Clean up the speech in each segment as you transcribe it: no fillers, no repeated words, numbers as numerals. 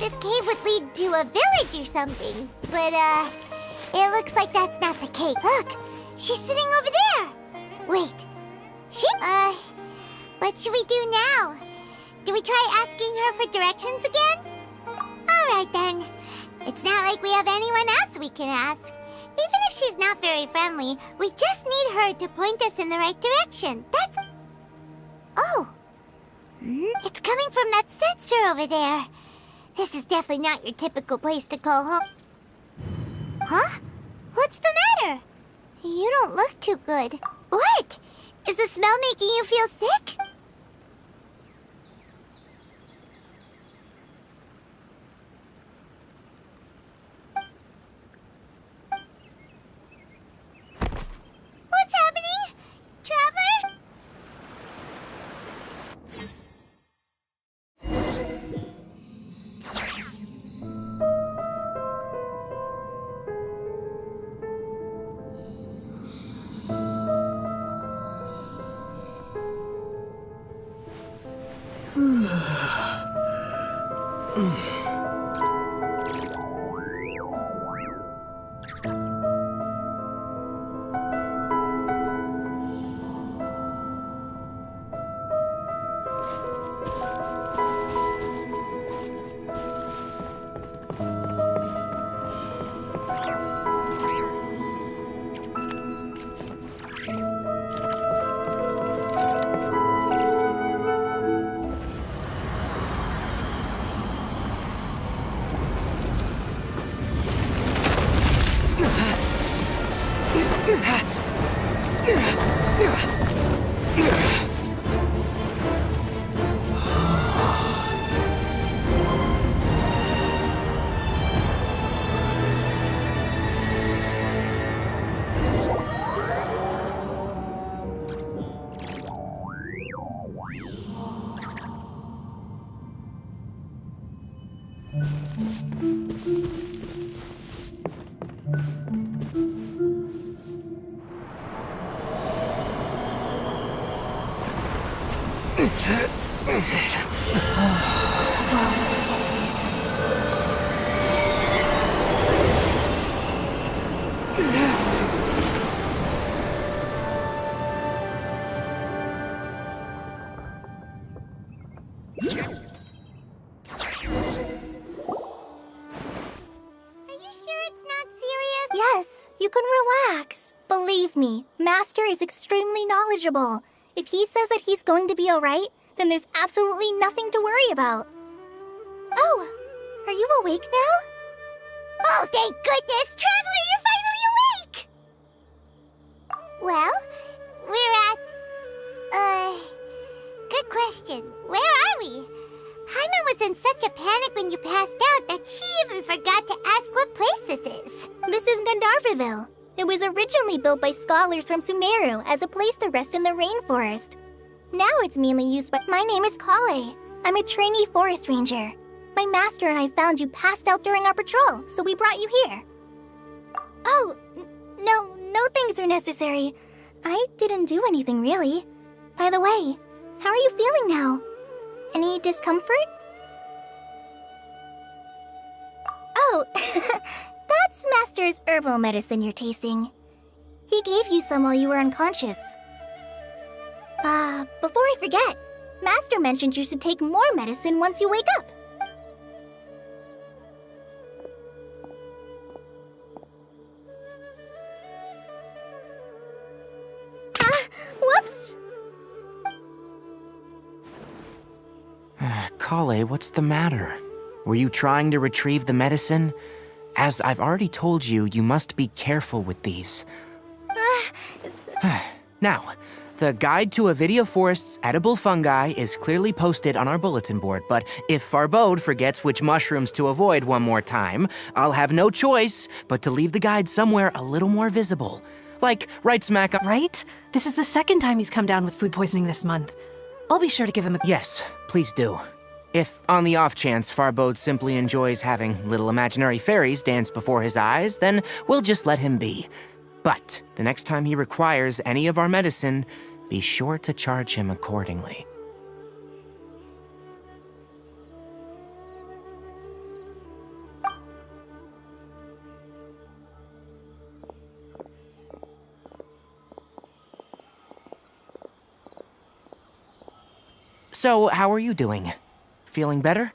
this cave would lead to a village or something. But, it looks like that's not the case. Look, she's sitting over there. Wait, what should we do now? Do we try asking her for directions again? Alright then. It's not like we have anyone else we can ask. Even if she's not very friendly, we just need her to point us in the right direction. That's... Oh! It's coming from that sensor over there. This is definitely not your typical place to call home. Huh? What's the matter? You don't look too good. What? Is the smell making you feel sick? What's happening? Traveler? Yes, you can relax. Believe me, Master is extremely knowledgeable. If he says that he's going to be alright, then there's absolutely nothing to worry about. Oh, are you awake now? Oh, thank goodness! Traveler, you're finally awake! Well, we're at... Good question. Where are we? Paimon was in such a panic when you passed out that she even forgot to ask what place this is. This is Gandharvaville. It was originally built by scholars from Sumeru as a place to rest in the rainforest. Now it's mainly used by... My name is Kale. I'm a trainee forest ranger. My master and I found you passed out during our patrol, so we brought you here. Oh, no things are necessary. I didn't do anything, really. By the way, how are you feeling now? Any discomfort? Oh, that's Master's herbal medicine you're tasting. He gave you some while you were unconscious. Before I forget, Master mentioned you should take more medicine once you wake up. Whoops! Kale, what's the matter? Were you trying to retrieve the medicine? As I've already told you, you must be careful with these. Now, the Guide to Avidia Forest's edible fungi is clearly posted on our bulletin board, but if Farbode forgets which mushrooms to avoid one more time, I'll have no choice but to leave the guide somewhere a little more visible. Like right smack up. Right? This is the second time he's come down with food poisoning this month. I'll be sure to give him a... Yes, please do. If, on the off chance, Farbode simply enjoys having little imaginary fairies dance before his eyes, then we'll just let him be. But the next time he requires any of our medicine, be sure to charge him accordingly. So, how are you doing? Feeling better?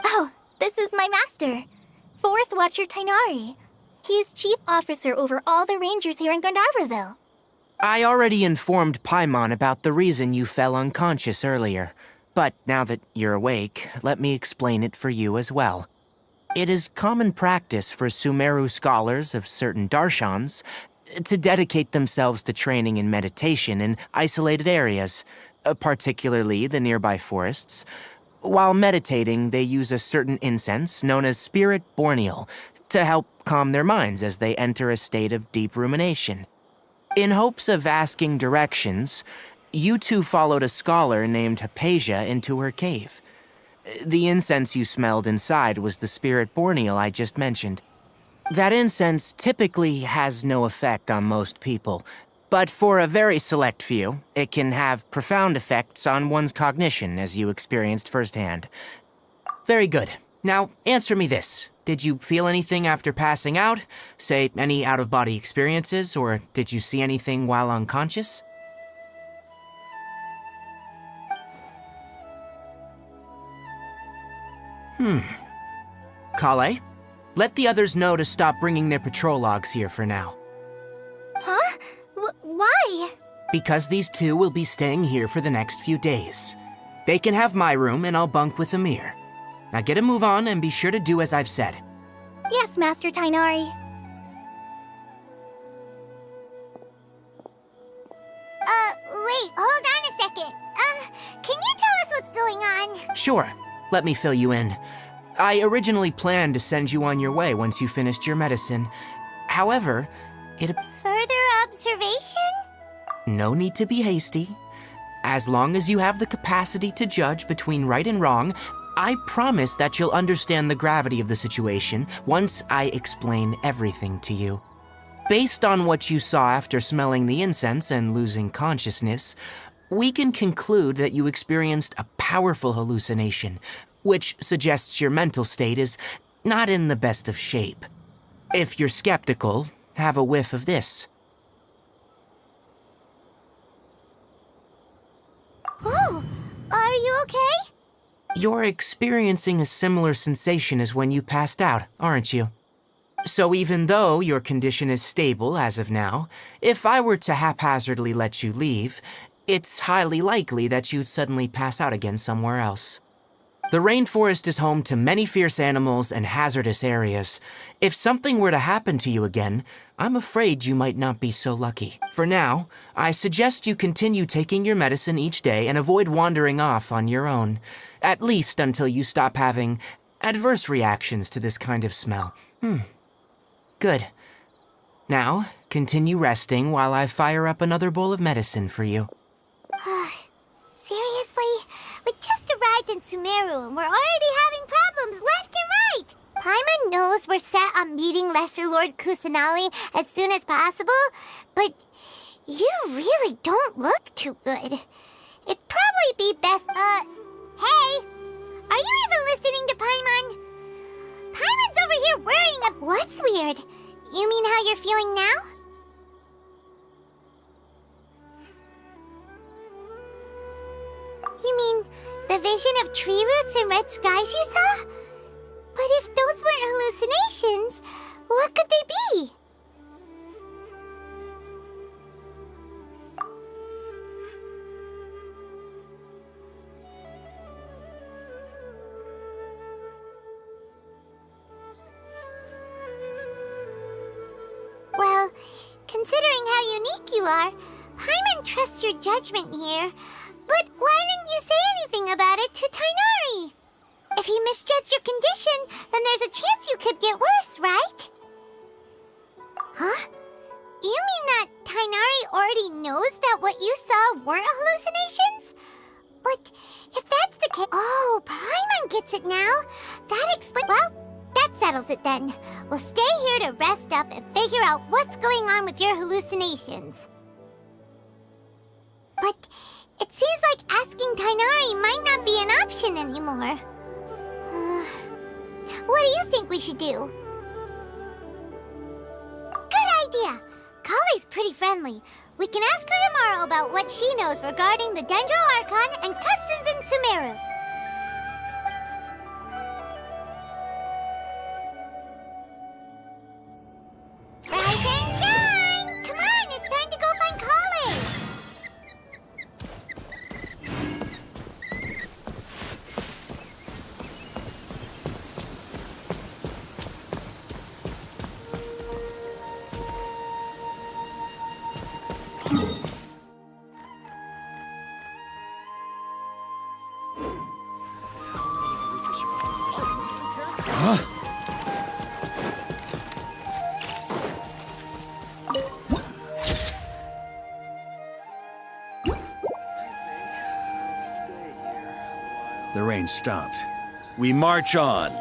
Oh, this is my master, Forest Watcher Tainari. He is chief officer over all the rangers here in Gandharvaville. I already informed Paimon about the reason you fell unconscious earlier. But now that you're awake, let me explain it for you as well. It is common practice for Sumeru scholars of certain darshans to dedicate themselves to training in meditation in isolated areas, particularly the nearby forests. While meditating, they use a certain incense known as Spirit Borneal to help calm their minds as they enter a state of deep rumination. In hopes of asking directions, you two followed a scholar named Hypatia into her cave. The incense you smelled inside was the Spirit Borneal I just mentioned. That incense typically has no effect on most people, but for a very select few, it can have profound effects on one's cognition, as you experienced firsthand. Very good. Now, answer me this. Did you feel anything after passing out? Say, any out-of-body experiences, or did you see anything while unconscious? Kale, let the others know to stop bringing their patrol logs here for now. Huh? Why? Because these two will be staying here for the next few days. They can have my room and I'll bunk with Amir. Now get a move on and be sure to do as I've said. Yes, Master Tainari. Wait, hold on a second. Can you tell us what's going on? Sure, let me fill you in. I originally planned to send you on your way once you finished your medicine. However, Further observation? no need to be hasty. As long as you have the capacity to judge between right and wrong, I promise that you'll understand the gravity of the situation once I explain everything to you. Based on what you saw after smelling the incense and losing consciousness, we can conclude that you experienced a powerful hallucination, which suggests your mental state is not in the best of shape. If you're skeptical, have a whiff of this. Whoa, are you okay? You're experiencing a similar sensation as when you passed out, aren't you? So even though your condition is stable as of now, if I were to haphazardly let you leave, it's highly likely that you'd suddenly pass out again somewhere else. The rainforest is home to many fierce animals and hazardous areas. If something were to happen to you again, I'm afraid you might not be so lucky. For now, I suggest you continue taking your medicine each day and avoid wandering off on your own, at least until you stop having adverse reactions to this kind of smell. Good. Now, continue resting while I fire up another bowl of medicine for you. Seriously? We just arrived in Sumeru and we're already having problems left and right. Paimon knows we're set on meeting Lesser Lord Kusanali as soon as possible, but you really don't look too good. It'd probably be best, hey! Are you even listening to Paimon? Paimon's over here worrying about— What's weird? You mean how you're feeling now? You mean the vision of tree roots and red skies you saw? But if those weren't hallucinations, what could they be? Well, considering how unique you are, Paimon trusts your judgment here. But why didn't you say anything about it to Tainari? If he misjudged your condition, then there's a chance you could get worse, right? Huh? You mean that Tainari already knows that what you saw weren't hallucinations? But if that's the case— Oh, Paimon gets it now. That explains— Well, that settles it then. We'll stay here to rest up and figure out what's going on with your hallucinations. But it seems like asking Tainari might not be an option anymore. What do you think we should do? Good idea! Kale's pretty friendly. We can ask her tomorrow about what she knows regarding the Dendro Archon and customs in Sumeru. Rise and shine! Come on, it's time to go find Kale! The rain stopped. We march on.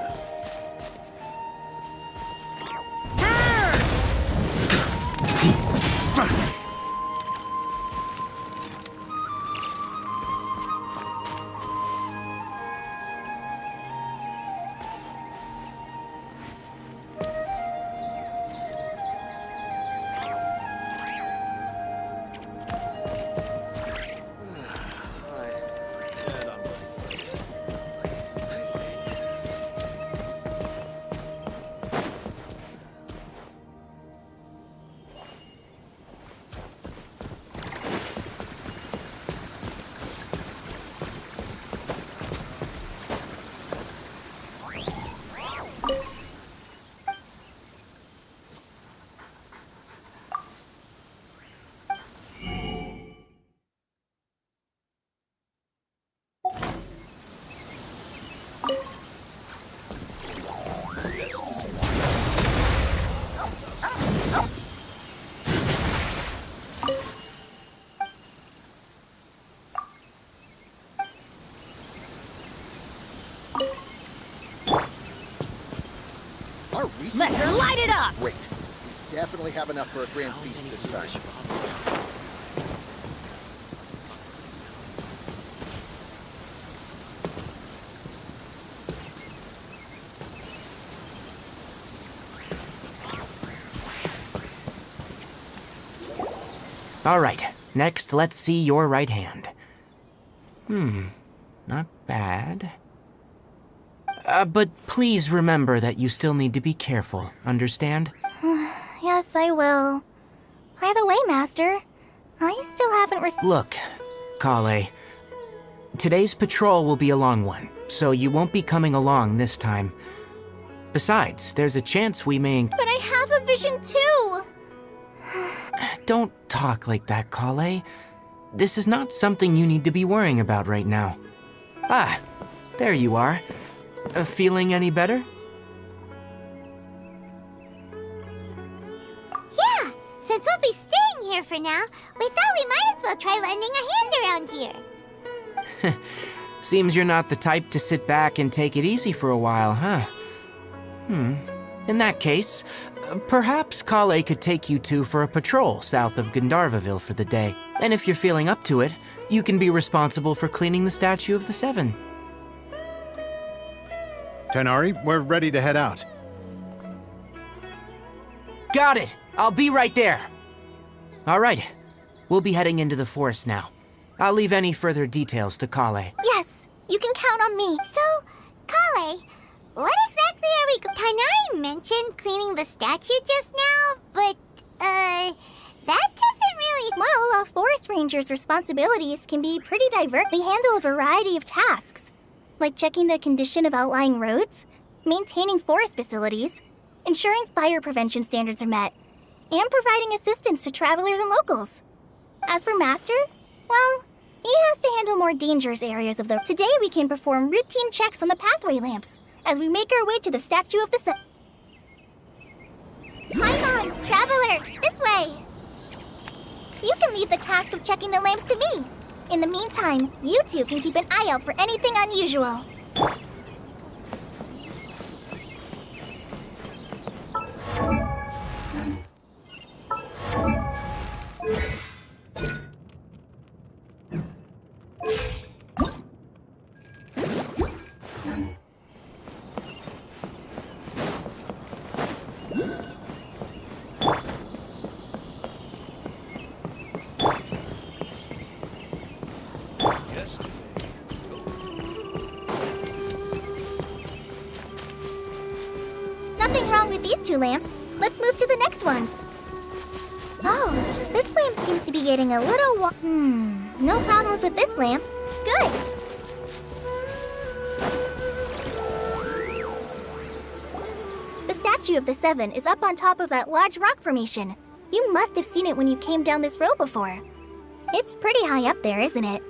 Let her light it up! Great. We definitely have enough for a grand feast this time. All right, next let's see your right hand. Not bad. But please remember that you still need to be careful, understand? Yes, I will. By the way, Master, I still haven't Look, Kale, today's patrol will be a long one, so you won't be coming along this time. Besides, there's a chance we may... But I have a vision too! Don't talk like that, Kale. This is not something you need to be worrying about right now. Ah, there you are. Feeling any better? Yeah, since we'll be staying here for now, we thought we might as well try lending a hand around here. Seems you're not the type to sit back and take it easy for a while, huh? In that case, perhaps Kale could take you two for a patrol south of Gandharvaville for the day. And if you're feeling up to it, you can be responsible for cleaning the Statue of the Seven. Tighnari, we're ready to head out. Got it! I'll be right there! All right, we'll be heading into the forest now. I'll leave any further details to Kale. Yes, you can count on me. So, Kale, what exactly are we... Tighnari mentioned cleaning the statue just now, but, that doesn't really... Well, a forest ranger's responsibilities can be pretty diverse. They handle a variety of tasks, like checking the condition of outlying roads, maintaining forest facilities, ensuring fire prevention standards are met, and providing assistance to travelers and locals. As for Master, well, he has to handle more dangerous areas of the... Today we can perform routine checks on the pathway lamps as we make our way to the Statue of the Sun. Come on, traveler, this way! You can leave the task of checking the lamps to me. In the meantime, you two can keep an eye out for anything unusual. done with these 2 lamps, let's move to the next ones. Oh, this lamp seems to be getting a little no problems with this lamp. Good. The statue of the 7 is up on top of that large rock formation. You must have seen it when you came down this road before. It's pretty high up there, isn't it?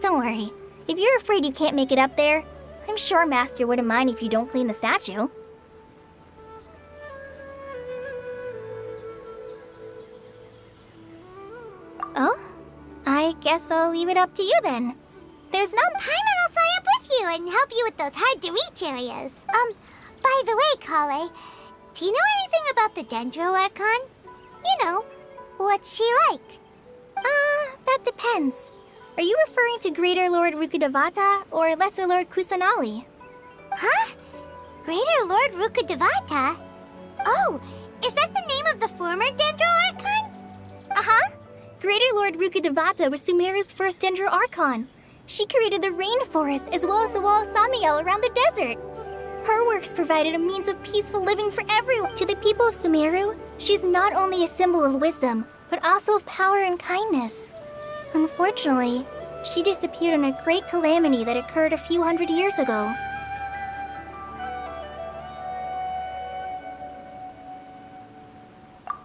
Don't worry. If you're afraid you can't make it up there, I'm sure Master wouldn't mind if you don't clean the statue. Oh? I guess I'll leave it up to you then. There's no... Paimon will fly up with you and help you with those hard-to-reach areas. By the way, Kale, do you know anything about the Dendro Archon? You know, what's she like? That depends. Are you referring to Greater Lord Rukkhadevata or Lesser Lord Kusanali? Huh? Greater Lord Rukkhadevata? Oh, is that the name of the former Dendro Archon? Uh-huh. Greater Lord Rukkhadevata was Sumeru's first Dendro Archon. She created the rainforest as well as the wall of Samiel around the desert. Her works provided a means of peaceful living for everyone. To the people of Sumeru, she's not only a symbol of wisdom, but also of power and kindness. Unfortunately, she disappeared in a great calamity that occurred a few hundred years ago.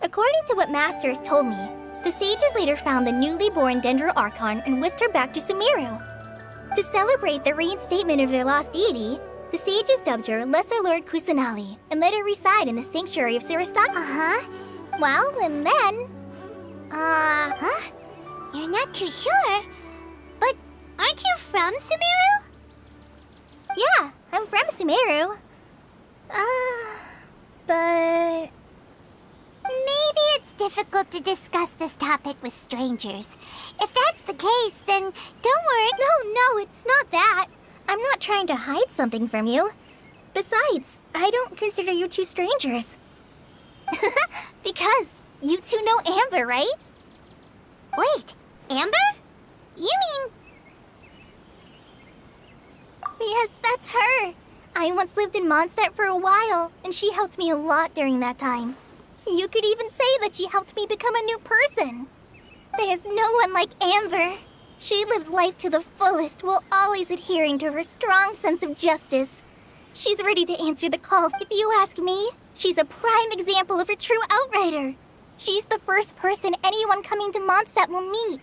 According to what Master has told me, the sages later found the newly born Dendro Archon and whisked her back to Sumeru. To celebrate the reinstatement of their lost deity, the sages dubbed her Lesser Lord Kusanali and let her reside in the sanctuary of Sarasota. Uh-huh. Well, and then... Huh? You're not too sure? But aren't you from Sumeru? Yeah, I'm from Sumeru. But... Maybe it's difficult to discuss this topic with strangers. If that's the case, then don't worry. No, it's not that. I'm not trying to hide something from you. Besides, I don't consider you 2 strangers. Because you 2 know Amber, right? Wait, Amber? You mean... Yes, that's her. I once lived in Mondstadt for a while, and she helped me a lot during that time. You could even say that she helped me become a new person. There's no one like Amber. She lives life to the fullest while always adhering to her strong sense of justice. She's ready to answer the call. If you ask me, she's a prime example of a true outrider. She's the first person anyone coming to Mondstadt will meet.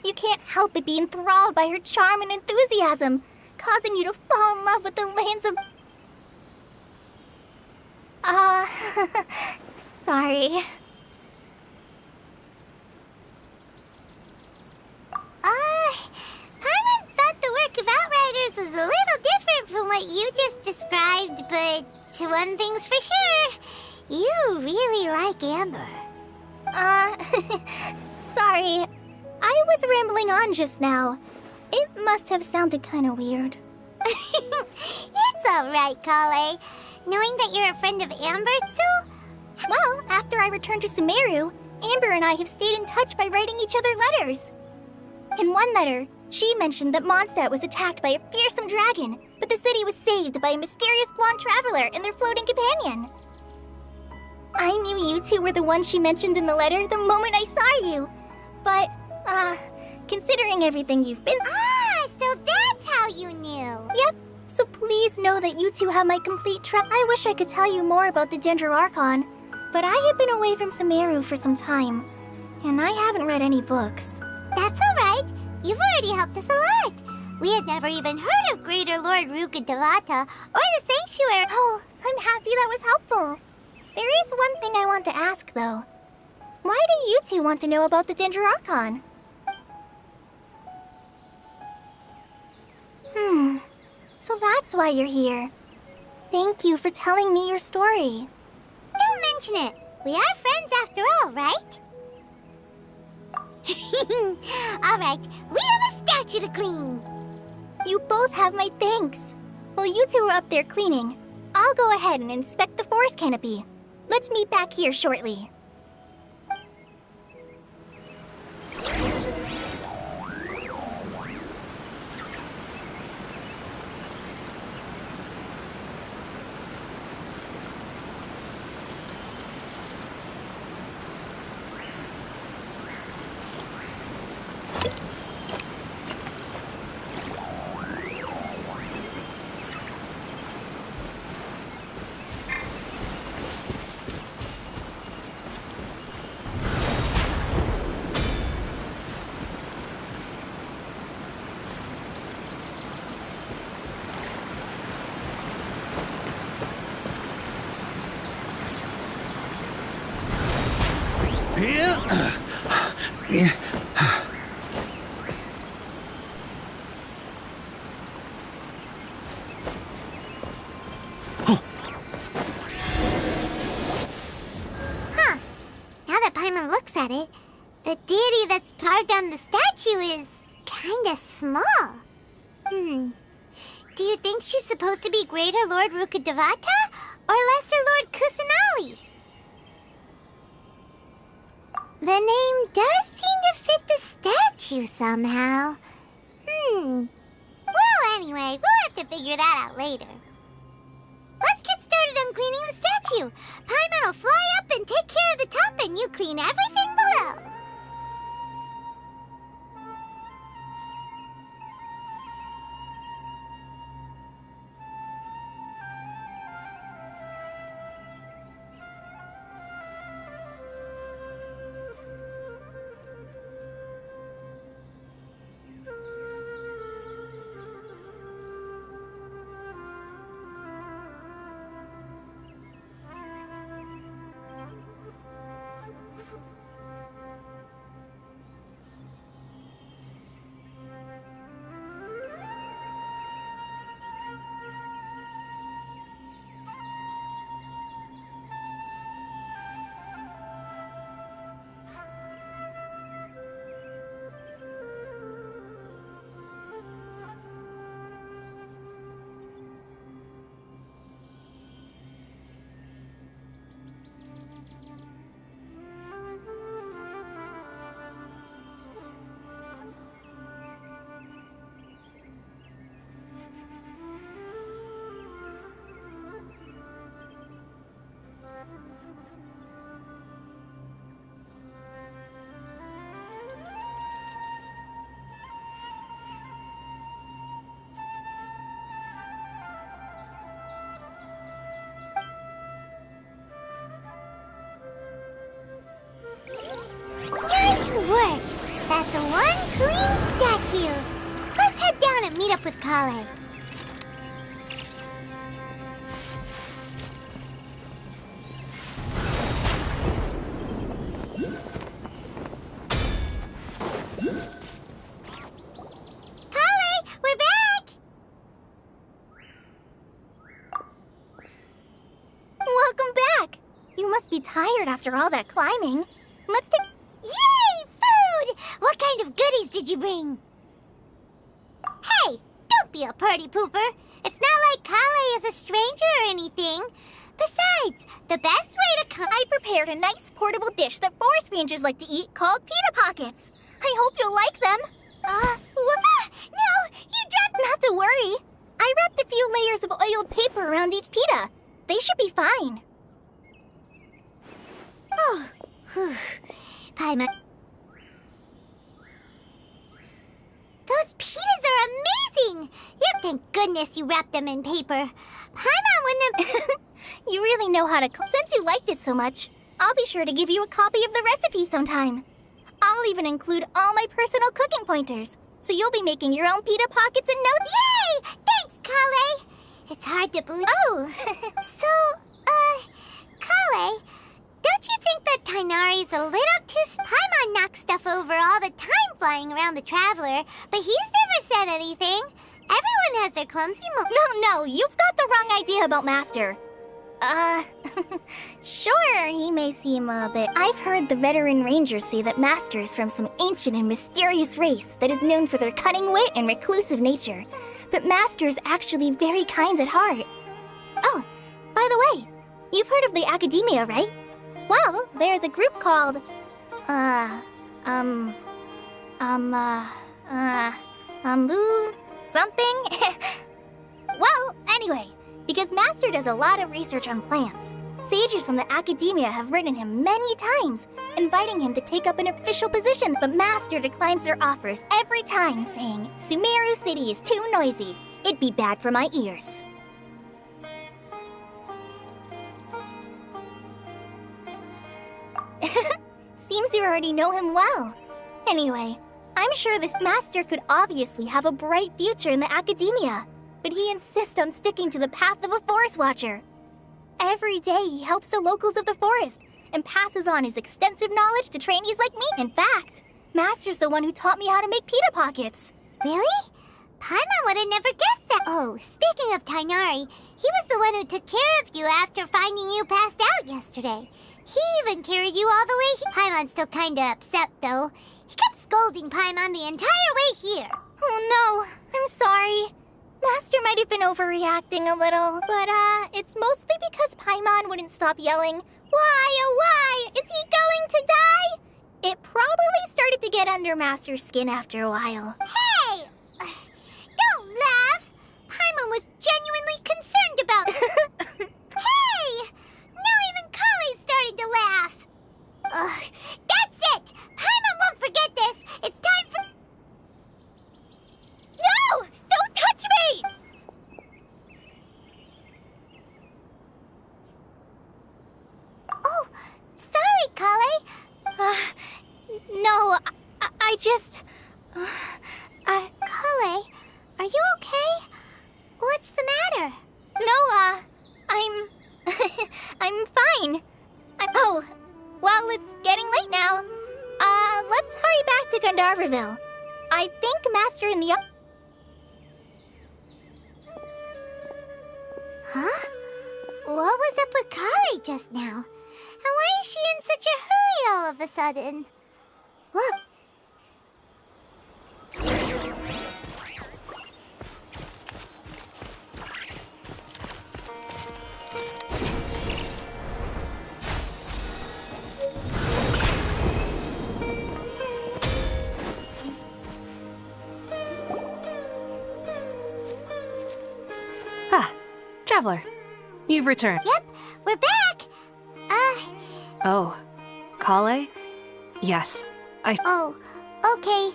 You can't help but be enthralled by her charm and enthusiasm, causing you to fall in love with the lands of... Sorry. Paimon thought the work of Outriders was a little different from what you just described, but one thing's for sure, you really like Amber. Sorry. I was rambling on just now. It must have sounded kind of weird. It's alright, Kale. Knowing that you're a friend of Amber, so... Well, after I returned to Sumeru, Amber and I have stayed in touch by writing each other letters. In one letter, she mentioned that Mondstadt was attacked by a fearsome dragon, but the city was saved by a mysterious blonde traveler and their floating companion. I knew you 2 were the ones she mentioned in the letter the moment I saw you. But, considering everything you've been... Ah, so that's how you knew. Yep. So please know that you 2 have my complete trust. I wish I could tell you more about the Dendro Archon, but I have been away from Sumeru for some time, and I haven't read any books. That's alright. You've already helped us a lot. We had never even heard of Greater Lord Rukkhadevata or the Sanctuary. Oh, I'm happy that was helpful. There is one thing I want to ask, though. Why do you 2 want to know about the Dendro Archon? So that's why you're here. Thank you for telling me your story. Don't mention it. We are friends after all, right? Alright, we have a statue to clean. You both have my thanks. While you 2 are up there cleaning, I'll go ahead and inspect the forest canopy. Let's meet back here shortly. Huh. Now that Paimon looks at it, the deity that's carved on the statue is kinda small. Do you think she's supposed to be Greater Lord Rukkhadevata or Lesser Lord Kusanali? The name does seem to fit the statue somehow. Well, anyway, we'll have to figure that out later. Let's get started on cleaning the statue. Paimon will fly up and take care of the top, and you clean everything below. Nice work! That's one clean statue. Let's head down and meet up with Kale. Kale, we're back! Welcome back! You must be tired after all that climbing. Let's take... Yay! Food! What kind of goodies did you bring? Hey! Don't be a party pooper! It's not like Kale is a stranger or anything. Besides, the best way to come... I prepared a nice portable dish that forest rangers like to eat called pita pockets. I hope you'll like them. What? No! You dropped... Not to worry. I wrapped a few layers of oiled paper around each pita. They should be fine. Oh, whew. Paimon. Those pitas are amazing! Thank goodness you wrapped them in paper. Paimon wouldn't have... You really know how to cook. Since you liked it so much, I'll be sure to give you a copy of the recipe sometime. I'll even include all my personal cooking pointers, so you'll be making your own pita pockets in no... Yay! Thanks, Kale! It's hard to believe... Oh! Kale, don't you think that Tainari's a little too... Paimon knocks stuff over all the time flying around the Traveler, but he's never said anything. Everyone has their clumsy No, you've got the wrong idea about Master. Sure, he may seem a bit... I've heard the veteran rangers say that Master is from some ancient and mysterious race that is known for their cunning wit and reclusive nature. But Master is actually very kind at heart. Oh, by the way, you've heard of the Academia, right? Well, there's a group called... something? Well, anyway, because Master does a lot of research on plants, sages from the Academia have written him many times, inviting him to take up an official position, but Master declines their offers every time, saying, Sumeru City is too noisy. It'd be bad for my ears. Seems you already know him well. Anyway, I'm sure this Master could obviously have a bright future in the Academia, but he insists on sticking to the path of a forest watcher. Every day he helps the locals of the forest and passes on his extensive knowledge to trainees like me. In fact, Master's the one who taught me how to make pita pockets. Really? Paimon would have never guessed that. Oh, speaking of Tainari, he was the one who took care of you after finding you passed out yesterday. He even carried you all the way here. Paimon's still kinda upset, though. He kept scolding Paimon the entire way here. Oh no, I'm sorry. Master might have been overreacting a little, but it's mostly because Paimon wouldn't stop yelling, "Why, oh why? Is he going to die?" It probably started to get under Master's skin after a while. Hey! Don't laugh! Paimon was genuinely concerned about... Hey! Now even Kali's starting to laugh. Ugh, that's it! Paimon won't forget this! It's time for... No! Don't touch me! Oh, sorry, Kale. No, I just... Kale, are you okay? What's the matter? No, I'm... I'm fine. Oh, well, it's getting late now. Let's hurry back to Gandharville. I think Master in the... Huh? What was up with Kale just now? And why is she in such a hurry all of a sudden? Look. Ah, Traveler. You've returned. Yep, we're back. Oh, Kale? Yes, Oh, okay.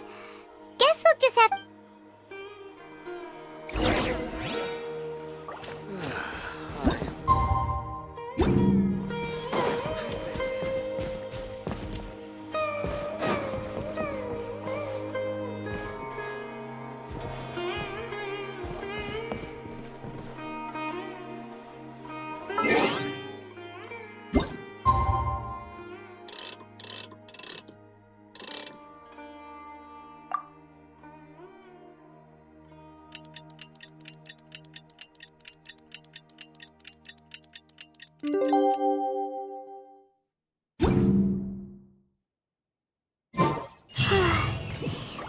Guess we'll just have...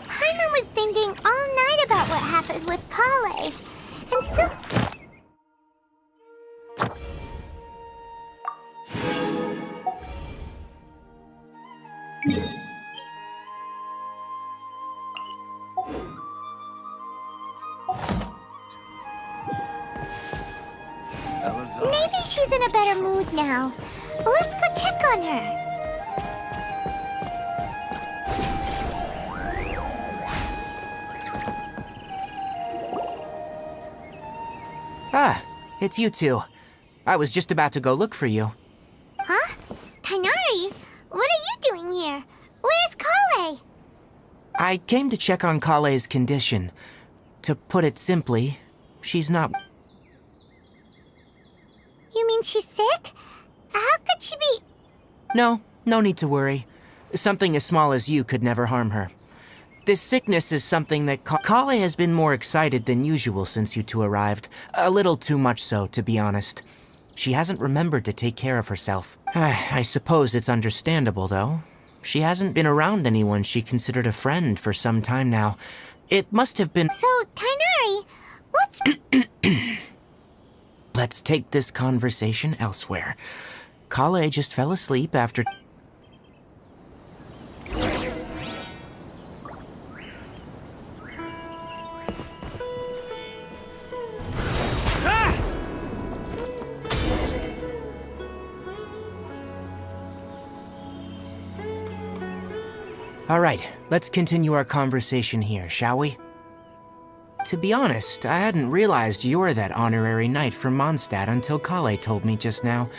Paimon was thinking all night about what happened with Kale. And still... Maybe she's in a better mood now. Let's go check on her. Ah, it's you two. I was just about to go look for you. Huh? Tainari? What are you doing here? Where's Kale? I came to check on Kale's condition. To put it simply, she's not... You mean she's sick? How could she be... No need to worry. Something as small as you could never harm her. This sickness is something that Kale has been more excited than usual since you two arrived. A little too much so, to be honest. She hasn't remembered to take care of herself. I suppose it's understandable, though. She hasn't been around anyone she considered a friend for some time now. It must have been... So, Tainari, what's... Let's take this conversation elsewhere. Kale just fell asleep after... All right, let's continue our conversation here, shall we? To be honest, I hadn't realized you're that honorary knight from Mondstadt until Kale told me just now.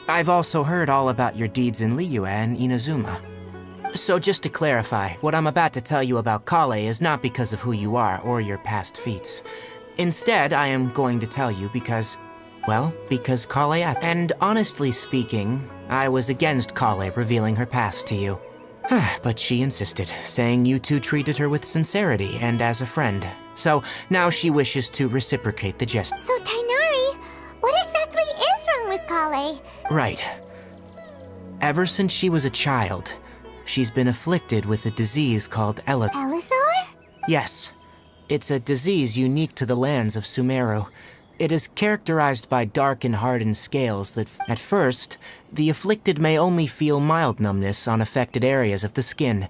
I've also heard all about your deeds in Liyue and Inazuma. So just to clarify, what I'm about to tell you about Kale is not because of who you are or your past feats. Instead, I am going to tell you because Well, because Kale asked. And honestly speaking, I was against Kale revealing her past to you. But she insisted, saying you two treated her with sincerity and as a friend. So now she wishes to reciprocate the gesture. So, Tainari, what exactly is wrong with Kale? Right. Ever since she was a child, she's been afflicted with a disease called Elazar? Yes. It's a disease unique to the lands of Sumeru. It is characterized by dark and hardened scales that, at first, the afflicted may only feel mild numbness on affected areas of the skin.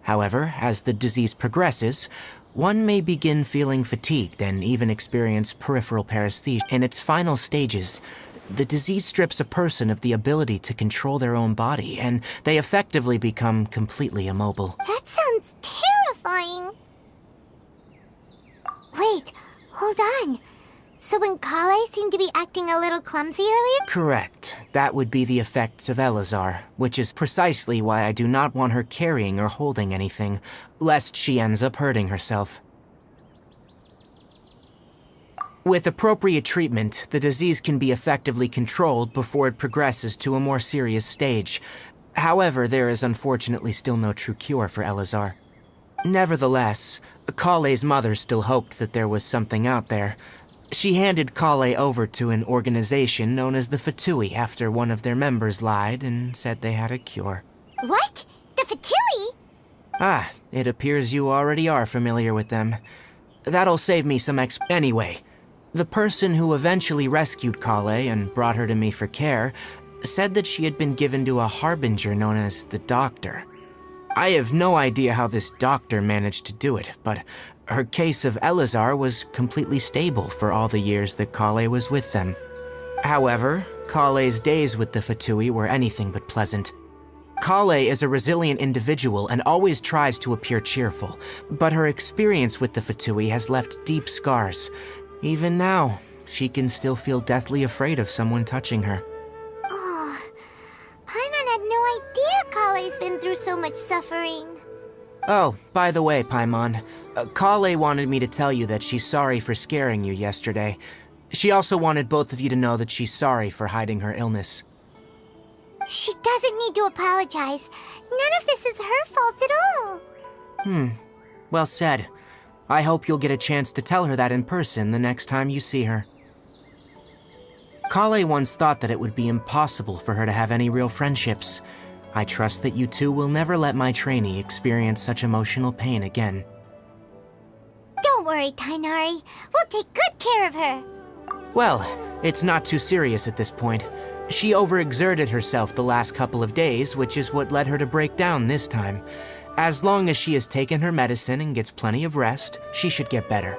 However, as the disease progresses, one may begin feeling fatigued and even experience peripheral paresthesia. In its final stages, the disease strips a person of the ability to control their own body, and they effectively become completely immobile. That sounds terrifying. Wait, hold on. So when Kale seemed to be acting a little clumsy earlier? Correct. That would be the effects of Elazar, which is precisely why I do not want her carrying or holding anything, lest she ends up hurting herself. With appropriate treatment, the disease can be effectively controlled before it progresses to a more serious stage. However, there is unfortunately still no true cure for Elazar. Nevertheless, Kale's mother still hoped that there was something out there. She handed Kale over to an organization known as the Fatui after one of their members lied and said they had a cure. What? The Fatui? It appears you already are familiar with them. That'll save me some Anyway, the person who eventually rescued Kale and brought her to me for care said that she had been given to a harbinger known as the Doctor. I have no idea how this doctor managed to do it, but her case of Elazar was completely stable for all the years that Kale was with them. However, Kale's days with the Fatui were anything but pleasant. Kale is a resilient individual and always tries to appear cheerful, but her experience with the Fatui has left deep scars. Even now, she can still feel deathly afraid of someone touching her. Oh, Paimon had no idea Kale's been through so much suffering. Oh, by the way, Paimon, Kale wanted me to tell you that she's sorry for scaring you yesterday. She also wanted both of you to know that she's sorry for hiding her illness. She doesn't need to apologize. None of this is her fault at all. Well said. I hope you'll get a chance to tell her that in person the next time you see her. Kale once thought that it would be impossible for her to have any real friendships. I trust that you two will never let my trainee experience such emotional pain again. Don't worry, Tainari. We'll take good care of her. Well, it's not too serious at this point. She overexerted herself the last couple of days, which is what led her to break down this time. As long as she has taken her medicine and gets plenty of rest, she should get better.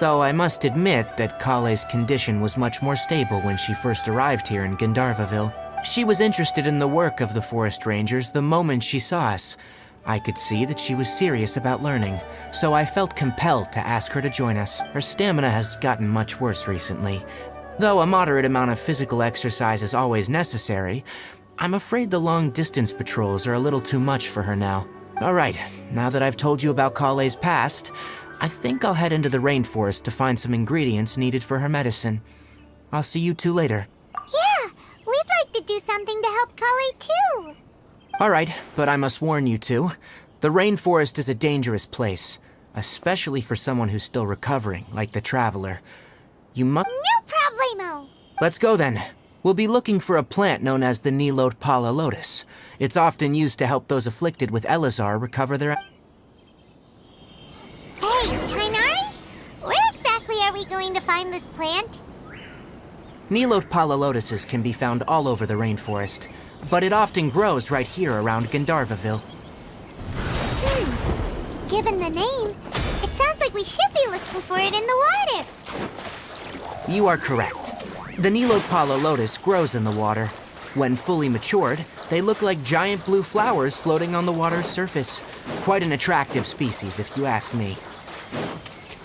Though I must admit that Kale's condition was much more stable when she first arrived here in Gandharvaville. She was interested in the work of the forest rangers the moment she saw us. I could see that she was serious about learning, so I felt compelled to ask her to join us. Her stamina has gotten much worse recently. Though a moderate amount of physical exercise is always necessary, I'm afraid the long-distance patrols are a little too much for her now. Alright, now that I've told you about Kale's past, I think I'll head into the rainforest to find some ingredients needed for her medicine. I'll see you two later. Yeah, we'd like to do something to help Kale too. Alright, but I must warn you two. The rainforest is a dangerous place, especially for someone who's still recovering, like the Traveler. You must— No problemo. Let's go then. We'll be looking for a plant known as the Nilotpala lotus. It's often used to help those afflicted with Elazar recover their— Hey, Tainari? Where exactly are we going to find this plant? Nilotpala lotuses can be found all over the rainforest, but it often grows right here around Gandharvaville. Given the name, it sounds like we should be looking for it in the water. You are correct. The Nilotpala lotus grows in the water. When fully matured, they look like giant blue flowers floating on the water's surface. Quite an attractive species, if you ask me.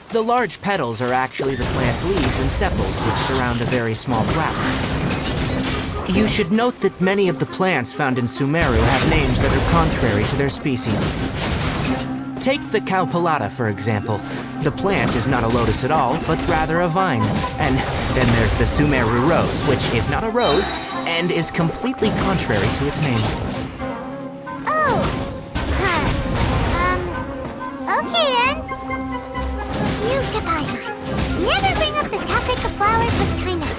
The large petals are actually the plant's leaves and sepals, which surround a very small flower. You should note that many of the plants found in Sumeru have names that are contrary to their species. Take the Cowpelata, for example. The plant is not a lotus at all, but rather a vine. And then there's the Sumeru rose, which is not a rose, and is completely contrary to its name. Oh. Huh. Okay then. You, Paimon. Never bring up the topic of flowers with Tainari.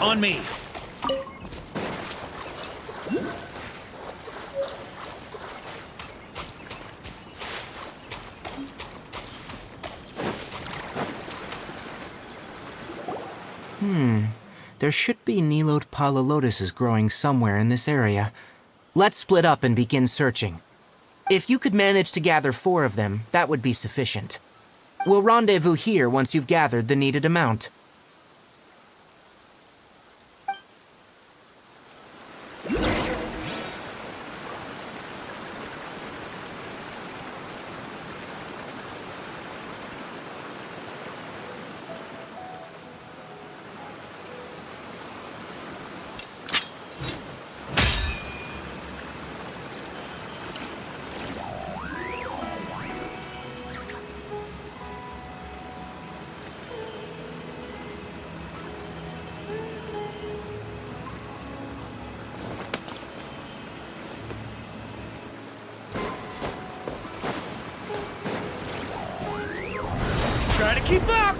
On me. There should be Nilode Pala lotuses growing somewhere in this area. Let's split up and begin searching. If you could manage to gather 4 of them, that would be sufficient. We'll rendezvous here once you've gathered the needed amount. Try to keep up!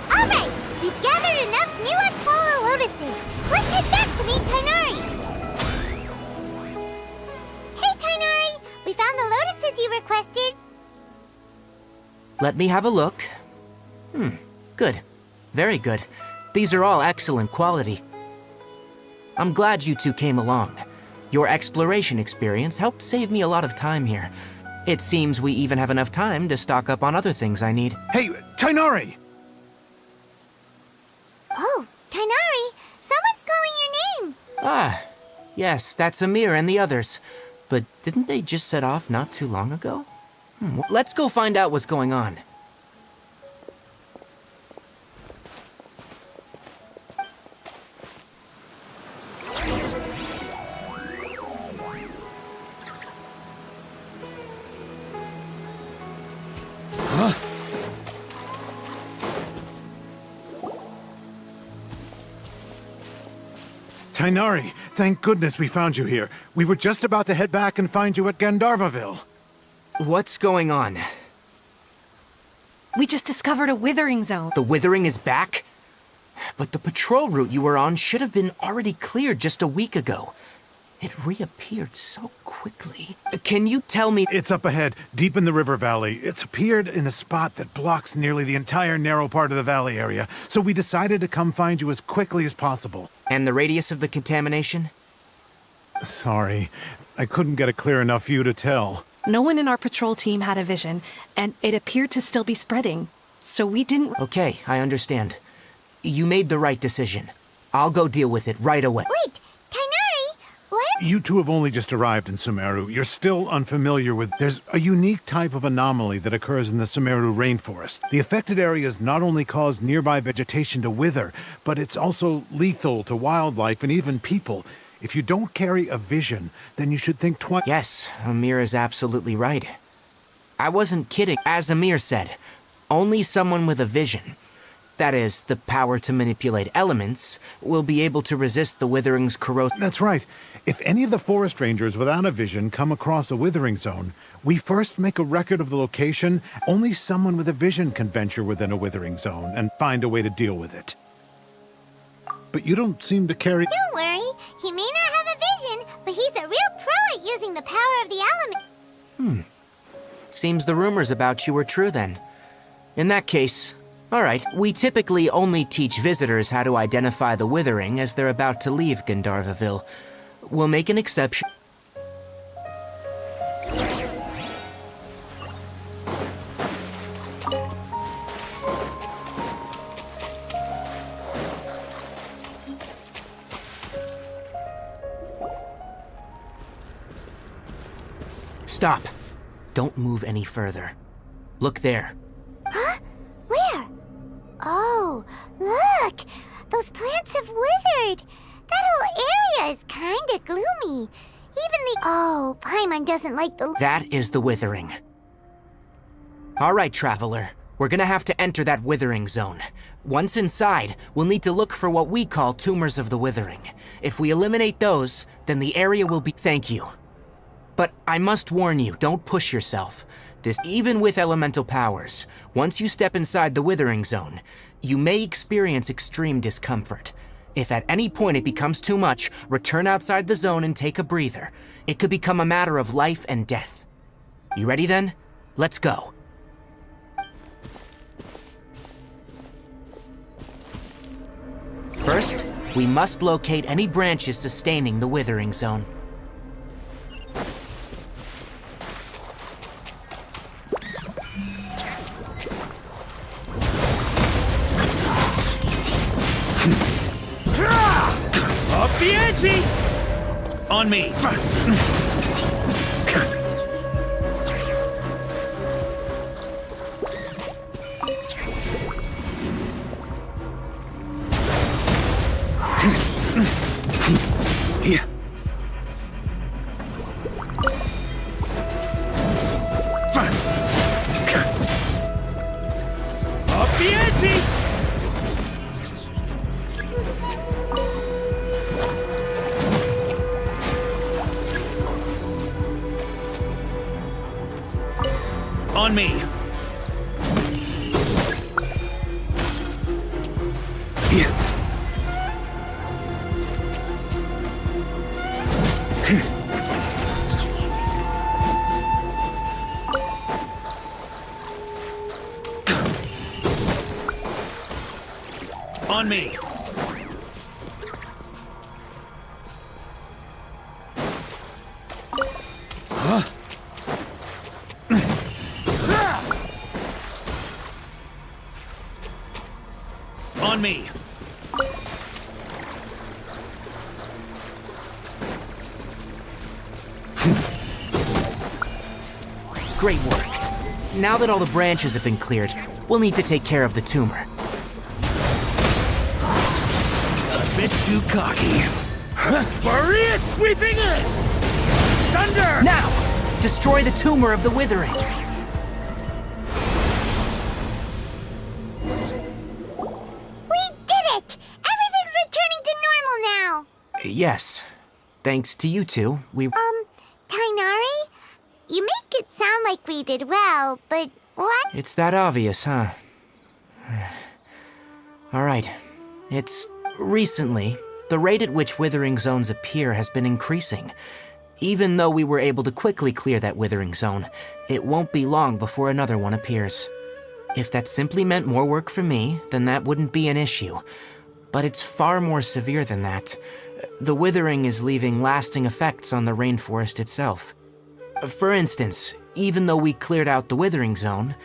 Alright, we've gathered enough Nilode Pala lotuses. Let's head back to meet Tainari. Hey Tainari, we found the lotuses you requested. Let me have a look. Good. Very good. These are all excellent quality. I'm glad you two came along. Your exploration experience helped save me a lot of time here. It seems we even have enough time to stock up on other things I need. Hey, Tainari! Oh, Tainari, someone's calling your name. Ah, yes, that's Amir and the others. But didn't they just set off not too long ago? Let's go find out what's going on. Tainari, thank goodness we found you here. We were just about to head back and find you at Gandharvaville. What's going on? We just discovered a withering zone. The withering is back? But the patrol route you were on should have been already cleared just a week ago. It reappeared so quickly. Can you tell me... It's up ahead, deep in the river valley. It's appeared in a spot that blocks nearly the entire narrow part of the valley area, so we decided to come find you as quickly as possible. And the radius of the contamination? Sorry, I couldn't get a clear enough view to tell. No one in our patrol team had a vision, and it appeared to still be spreading. So we didn't... Okay, I understand. You made the right decision. I'll go deal with it right away. Wait, Tainari, what? You two have only just arrived in Sumeru. You're still unfamiliar with... There's a unique type of anomaly that occurs in the Sumeru rainforest. The affected areas not only cause nearby vegetation to wither, but it's also lethal to wildlife and even people. If you don't carry a vision, then you should think twice. Yes, Amir is absolutely right. I wasn't kidding. As Amir said, only someone with a vision, that is, the power to manipulate elements, will be able to resist the withering's corrosive... That's right. If any of the forest rangers without a vision come across a withering zone, we first make a record of the location. Only someone with a vision can venture within a withering zone and find a way to deal with it. But you don't seem to carry... Don't worry, he may not have a vision, but he's a real pro at using the power of the element. Seems the rumors about you were true then. In that case, all right. We typically only teach visitors how to identify the withering as they're about to leave Gandharvaville. We'll make an exception. Stop. Don't move any further. Look there. Huh? Where? Oh, look! Those plants have withered! That whole area is kinda gloomy. Even the— Oh, Paimon doesn't like the— That is the withering. All right, Traveler. We're gonna have to enter that withering zone. Once inside, we'll need to look for what we call tumors of the withering. If we eliminate those, then the area will be— Thank you. But I must warn you, don't push yourself. Even with elemental powers, once you step inside the withering zone, you may experience extreme discomfort. If at any point it becomes too much, return outside the zone and take a breather. It could become a matter of life and death. You ready then? Let's go. First, we must locate any branches sustaining the withering zone. Up the ante! On me! Yeah. Up the ante! On me. Yeah. On me. Huh? On me. Great work. Now that all the branches have been cleared, we'll need to take care of the tumor. A bit too cocky. Maria sweeping in! Thunder! Now! Destroy the tumor of the withering! We did it! Everything's returning to normal now! Yes. Thanks to you two, Tainari? You make it sound like we did well, but what? It's that obvious, huh? Alright. It's... recently, the rate at which withering zones appear has been increasing. Even though we were able to quickly clear that withering zone, it won't be long before another one appears. If that simply meant more work for me, then that wouldn't be an issue. But it's far more severe than that. The withering is leaving lasting effects on the rainforest itself. For instance, even though we cleared out the withering zone,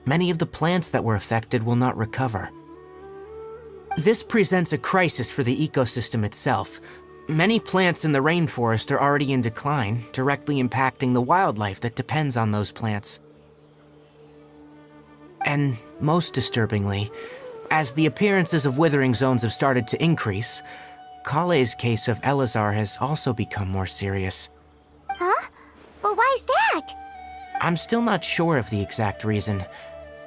many of the plants that were affected will not recover. This presents a crisis for the ecosystem itself. Many plants in the rainforest are already in decline, directly impacting the wildlife that depends on those plants. And most disturbingly, as the appearances of withering zones have started to increase, Kale's case of Elazar has also become more serious. Huh? But why's that? I'm still not sure of the exact reason.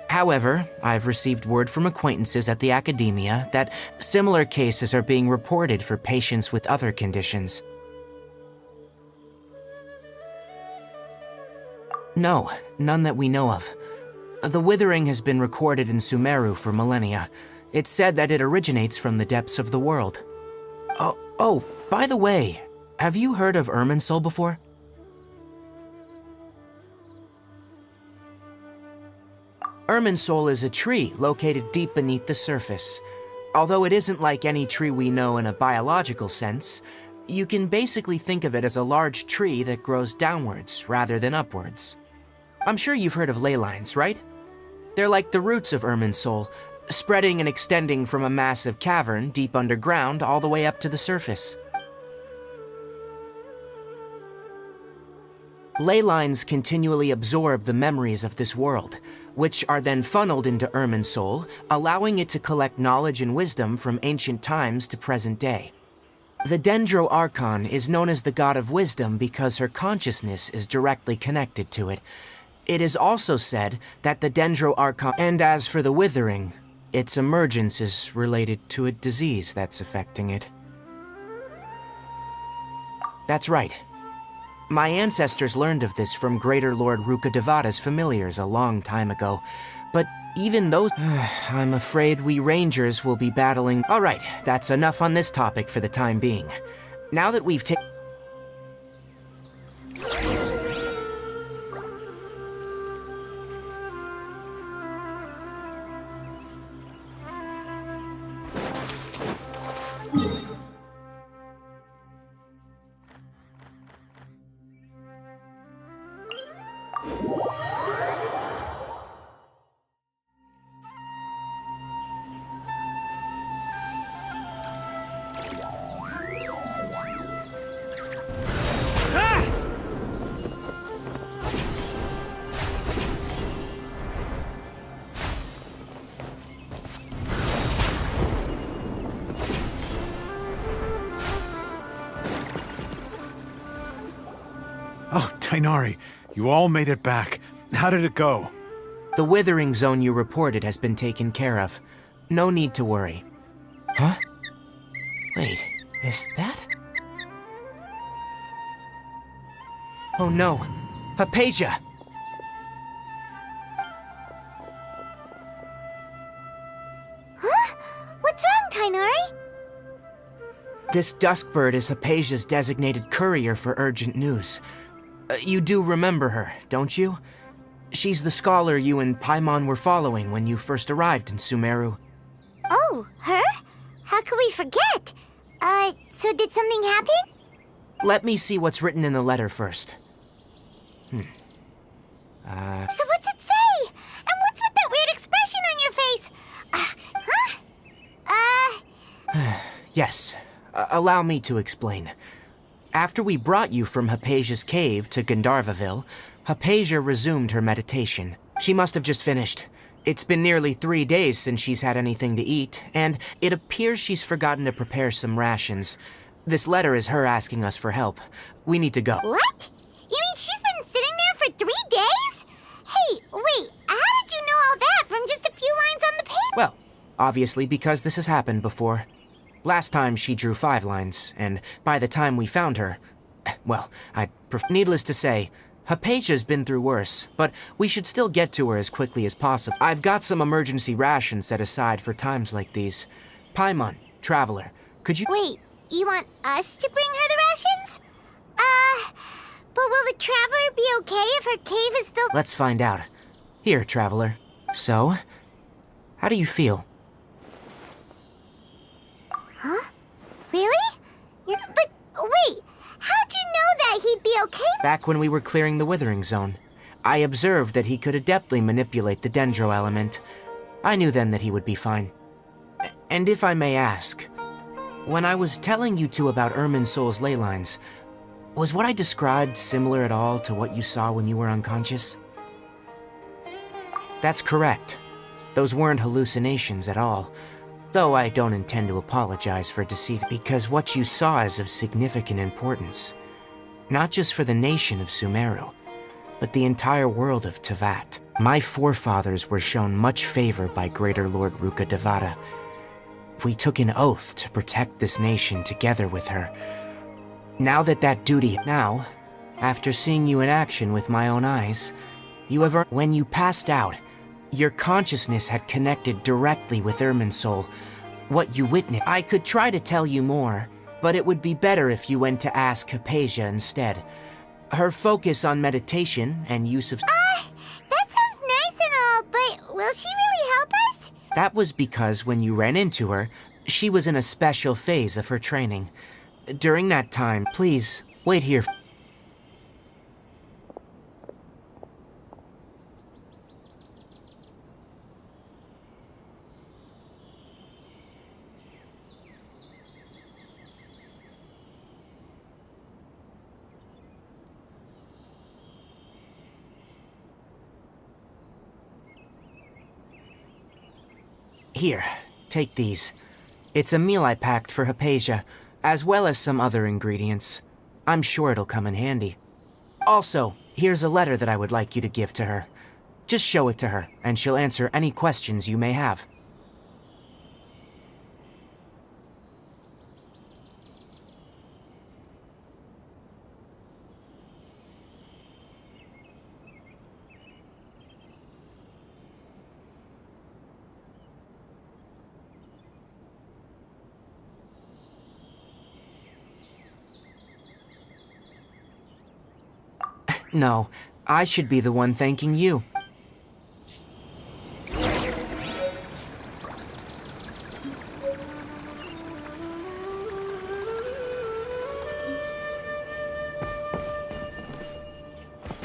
However, I've received word from acquaintances at the academia that similar cases are being reported for patients with other conditions. No, none that we know of. The withering has been recorded in Sumeru for millennia. It's said that it originates from the depths of the world. Oh, by the way, have you heard of Irminsul before? Irminsul is a tree located deep beneath the surface. Although it isn't like any tree we know in a biological sense, you can basically think of it as a large tree that grows downwards rather than upwards. I'm sure you've heard of ley lines, right? They're like the roots of Irminsul, spreading and extending from a massive cavern deep underground all the way up to the surface. Ley lines continually absorb the memories of this world, which are then funneled into Irmin's soul, allowing it to collect knowledge and wisdom from ancient times to present day. The Dendro Archon is known as the God of Wisdom because her consciousness is directly connected to it. It is also said that the Dendro Archon, and as for the Withering, its emergence is related to a disease that's affecting it. That's right. My ancestors learned of this from Greater Lord Rukkhadevata's familiars a long time ago, but even those... I'm afraid we Rangers will be battling... Alright, that's enough on this topic for the time being. Now that we've taken... Oh, Tainari, you all made it back. How did it go? The Withering Zone you reported has been taken care of. No need to worry. Huh? Wait, is that... Oh no, Hypatia! Huh? What's wrong, Tainari? This Duskbird is Hypatia's designated courier for urgent news. You do remember her, don't you? She's the scholar you and Paimon were following when you first arrived in Sumeru. Oh, her? How could we forget? So did something happen? Let me see what's written in the letter first. So what's it say? And what's with that weird expression on your face? Yes, allow me to explain. After we brought you from Hypatia's cave to Gandharvaville, Hypatia resumed her meditation. She must have just finished. It's been nearly 3 days since she's had anything to eat, and it appears she's forgotten to prepare some rations. This letter is her asking us for help. We need to go. What? You mean she's been sitting there for 3 days? Hey, wait, how did you know all that from just a few lines on the page? Well, obviously because this has happened before. Last time she drew 5 lines, and by the time we found her... Well, needless to say, Hypatia's been through worse, but we should still get to her as quickly as possible. I've got some emergency rations set aside for times like these. Paimon, Traveler, could you... Wait, you want us to bring her the rations? But will the Traveler be okay if her cave is still... Let's find out. Here, Traveler. So, how do you feel? Huh? Really? But wait, how'd you know that he'd be okay? Back when we were clearing the Withering Zone, I observed that he could adeptly manipulate the Dendro element. I knew then that he would be fine. And if I may ask, when I was telling you two about Irmin's soul's ley lines, was what I described similar at all to what you saw when you were unconscious? That's correct. Those weren't hallucinations at all. Though I don't intend to apologize for deceiving, because what you saw is of significant importance. Not just for the nation of Sumeru, but the entire world of Teyvat. My forefathers were shown much favor by Greater Lord Rukkhadevata. We took an oath to protect this nation together with her. Now that duty... Now, after seeing you in action with my own eyes, you have earned... When you passed out, your consciousness had connected directly with Irmin's soul. What you witnessed... I could try to tell you more, but it would be better if you went to ask Hypatia instead. Her focus on meditation and use of... That sounds nice and all, but will she really help us? That was because when you ran into her, she was in a special phase of her training. During that time, please, wait here. Here, take these. It's a meal I packed for Hypatia, as well as some other ingredients. I'm sure it'll come in handy. Also, here's a letter that I would like you to give to her. Just show it to her, and she'll answer any questions you may have. No, I should be the one thanking you.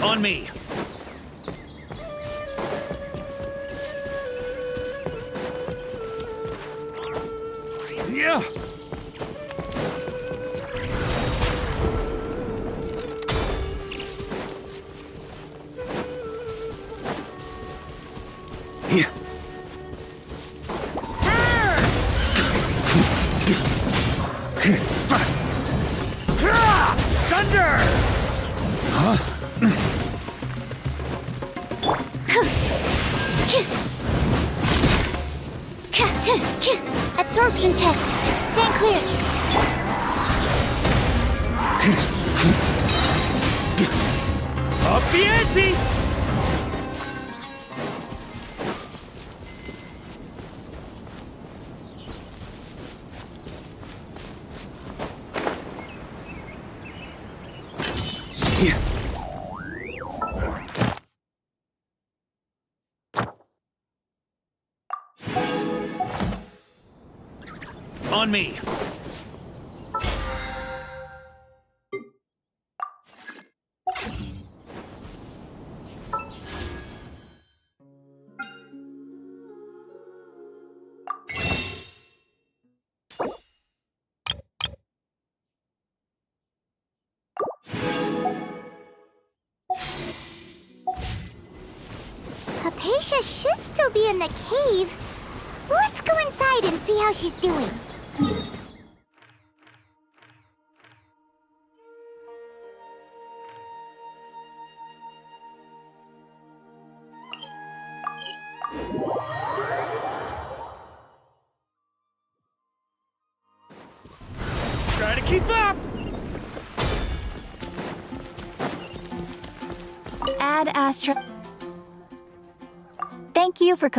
On me! Yeah! Yeah. Thunder! Huh? Absorption test. Stand clear. Up the ante! On me! Hypatia should still be in the cave. Let's go inside and see how she's doing. Try to keep up! Add Astra. Thank you for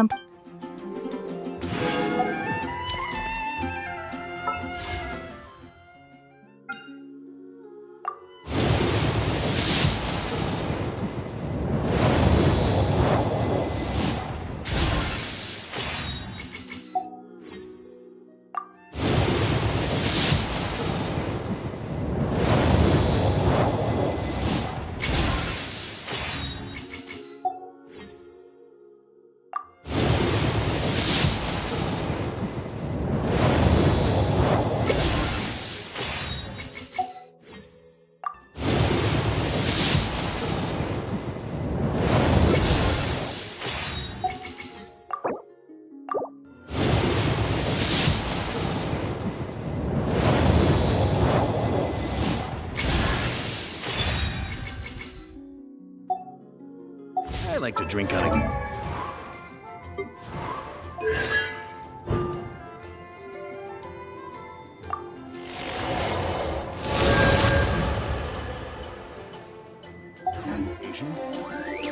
I like to drink on a...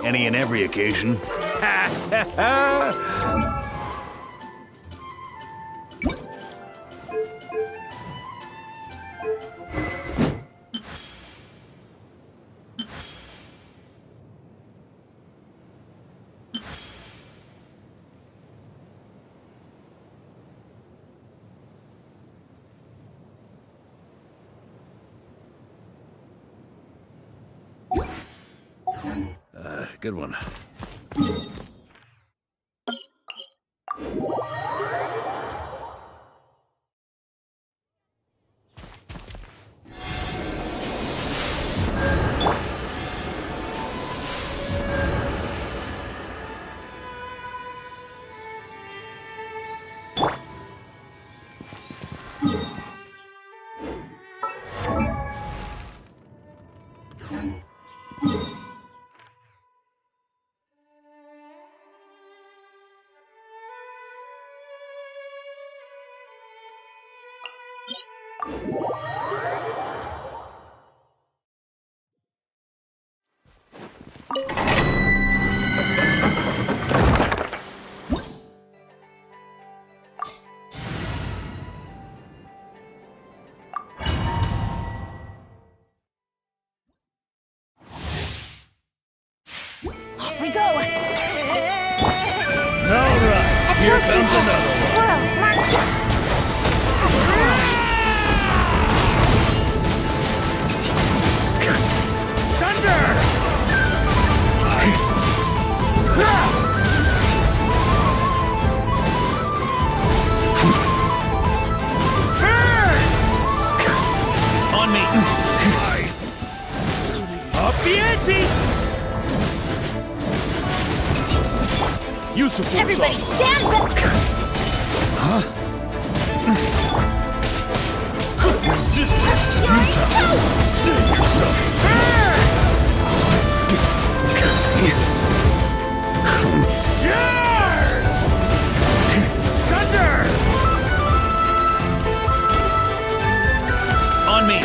Any and every occasion. Good one. Off we go! Alright, here comes another one. Squirrel, mark 2. On me. Up the ante! Useful. Everybody stand back! Resistance is futile. Save yourself. Thunder! On me.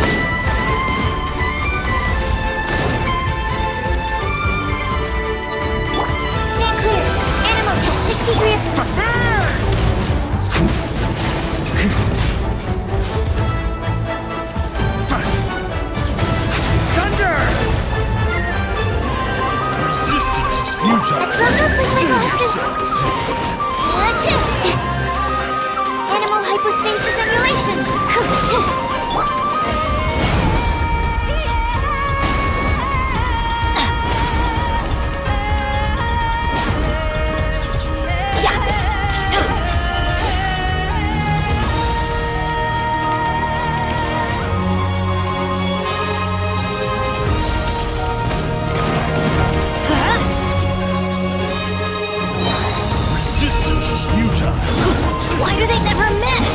Stand clear. Animal test 60 degree. Thunder! Resistance is futile. Save yourself. Animal hypostasis simulation. Resistance is futile. Why do they never miss?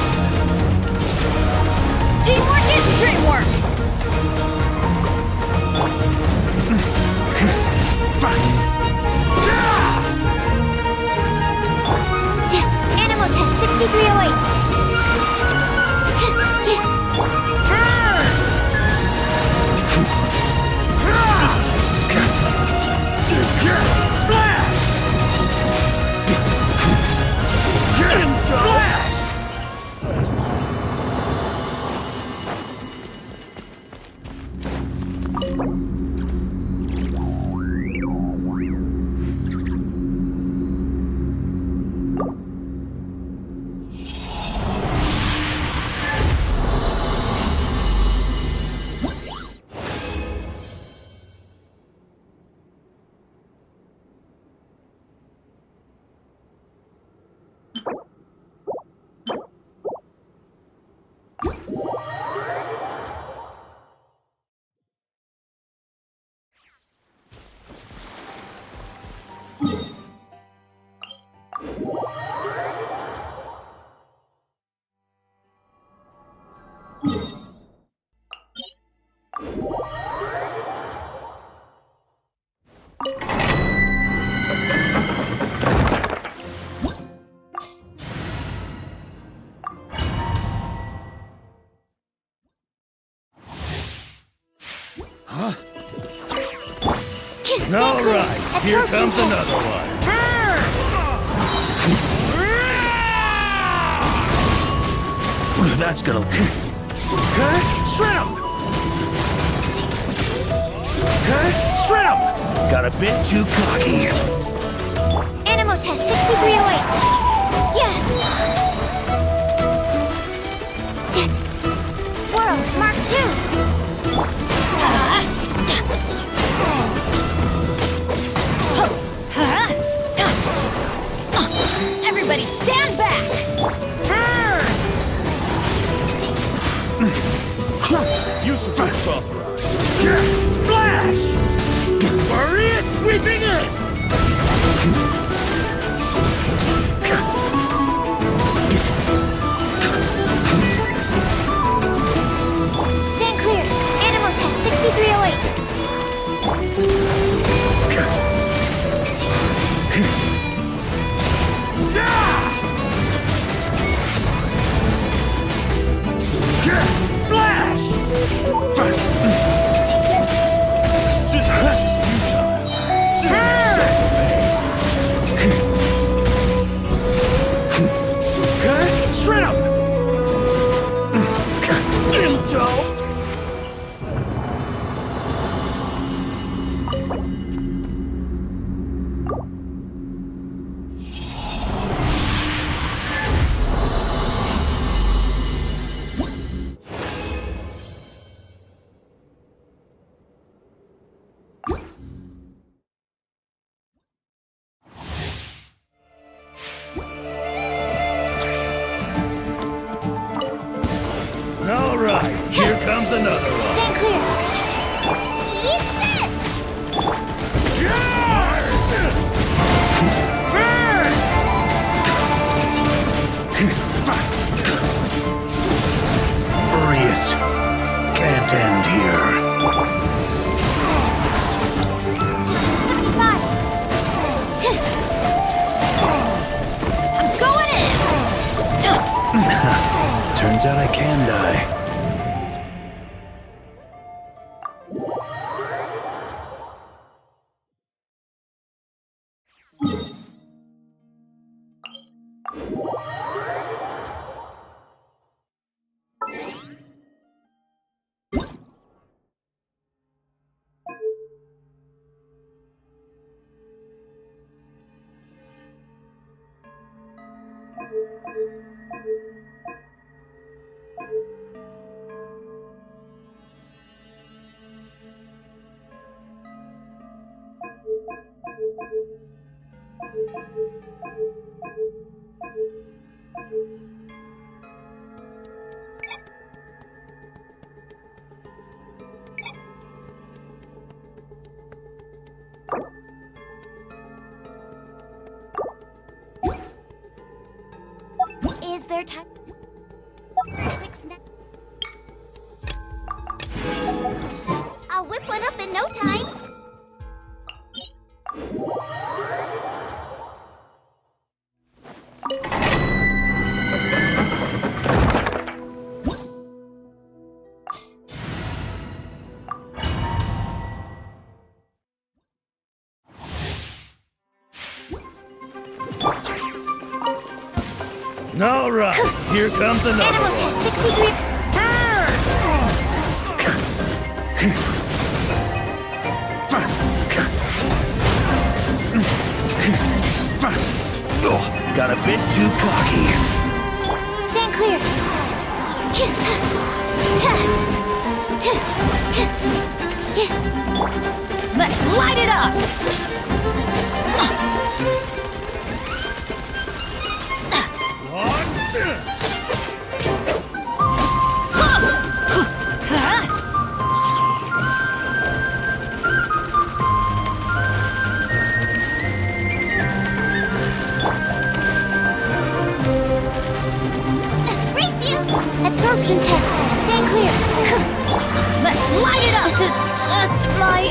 Teamwork is dreamwork! Animal test 6308. All right, here comes another one. That's gonna... Shred him! Shred him! Got a bit too cocky. Animal test 6308. Yeah. Squirrel, mark 2. Everybody stand back! Use the force authorized. Flash! Maria sweeping in! Stand clear. Animal test 6308. Turns out I can die. Is there time? Quick snack. I'll whip one up in no time. All right, here comes another Animal one. test 60 degree. Got a bit too cocky. Stand clear. Let's light it up! Race you! Absorption test. Stand clear. Let's light it up! This is just my...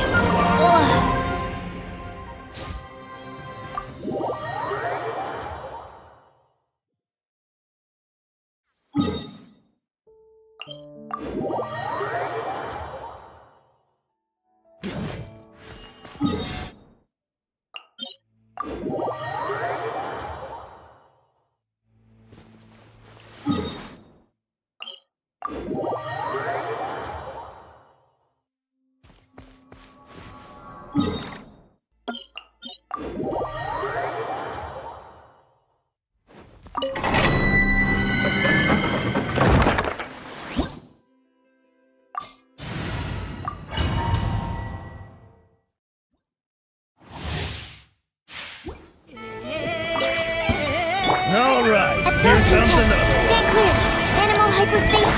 All right, here Absorption comes test. another. Stand clear. Animal hypostasis.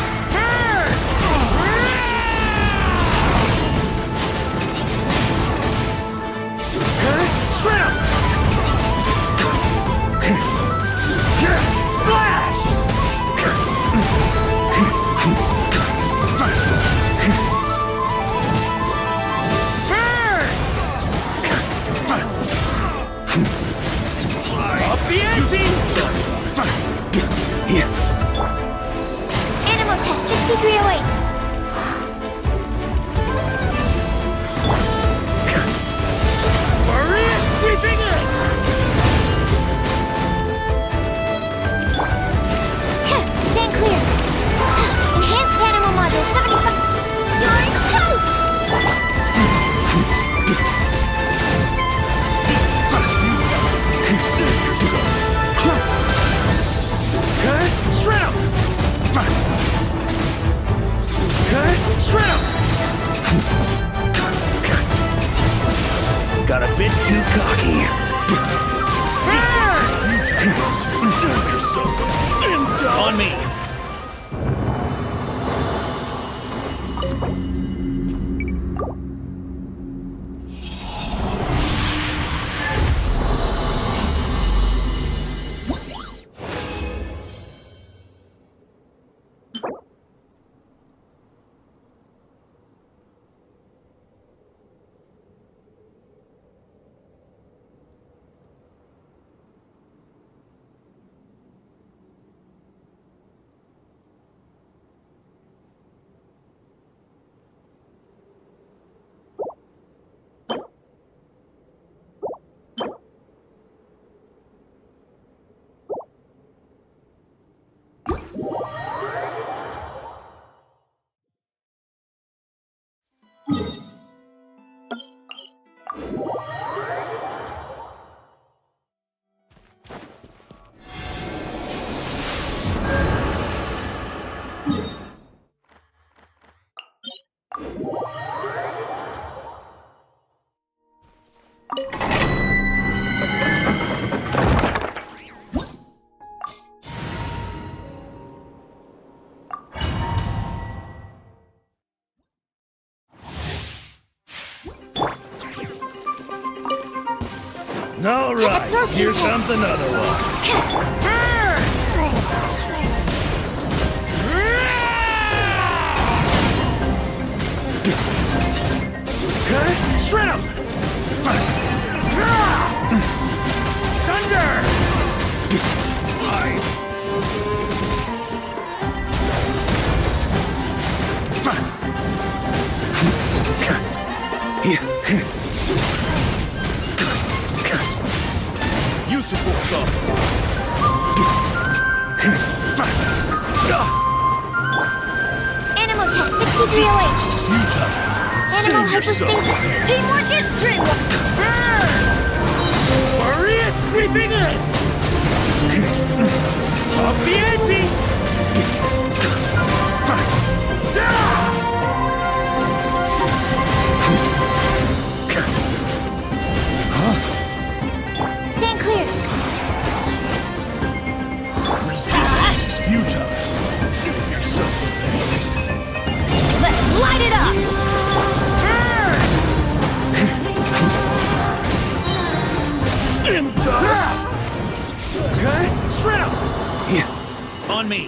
Shrimp! Flash! Up the ante! Animal test 6308. Maria sweeping in! Stand clear. Enhanced animal module 75. You're toast! Shrimp! Shrimp! Got a bit too cocky. On me. All right, here comes another one. Shred him! Thunder! Use the force off. Animal test 63 OH. Animal hyperstasis. Teamwork is dreamwork! Maria sweeping in! Up the ante! Stand clear. Resistance is futile. Save yourself from Let's light it up! Okay, shred him! On me.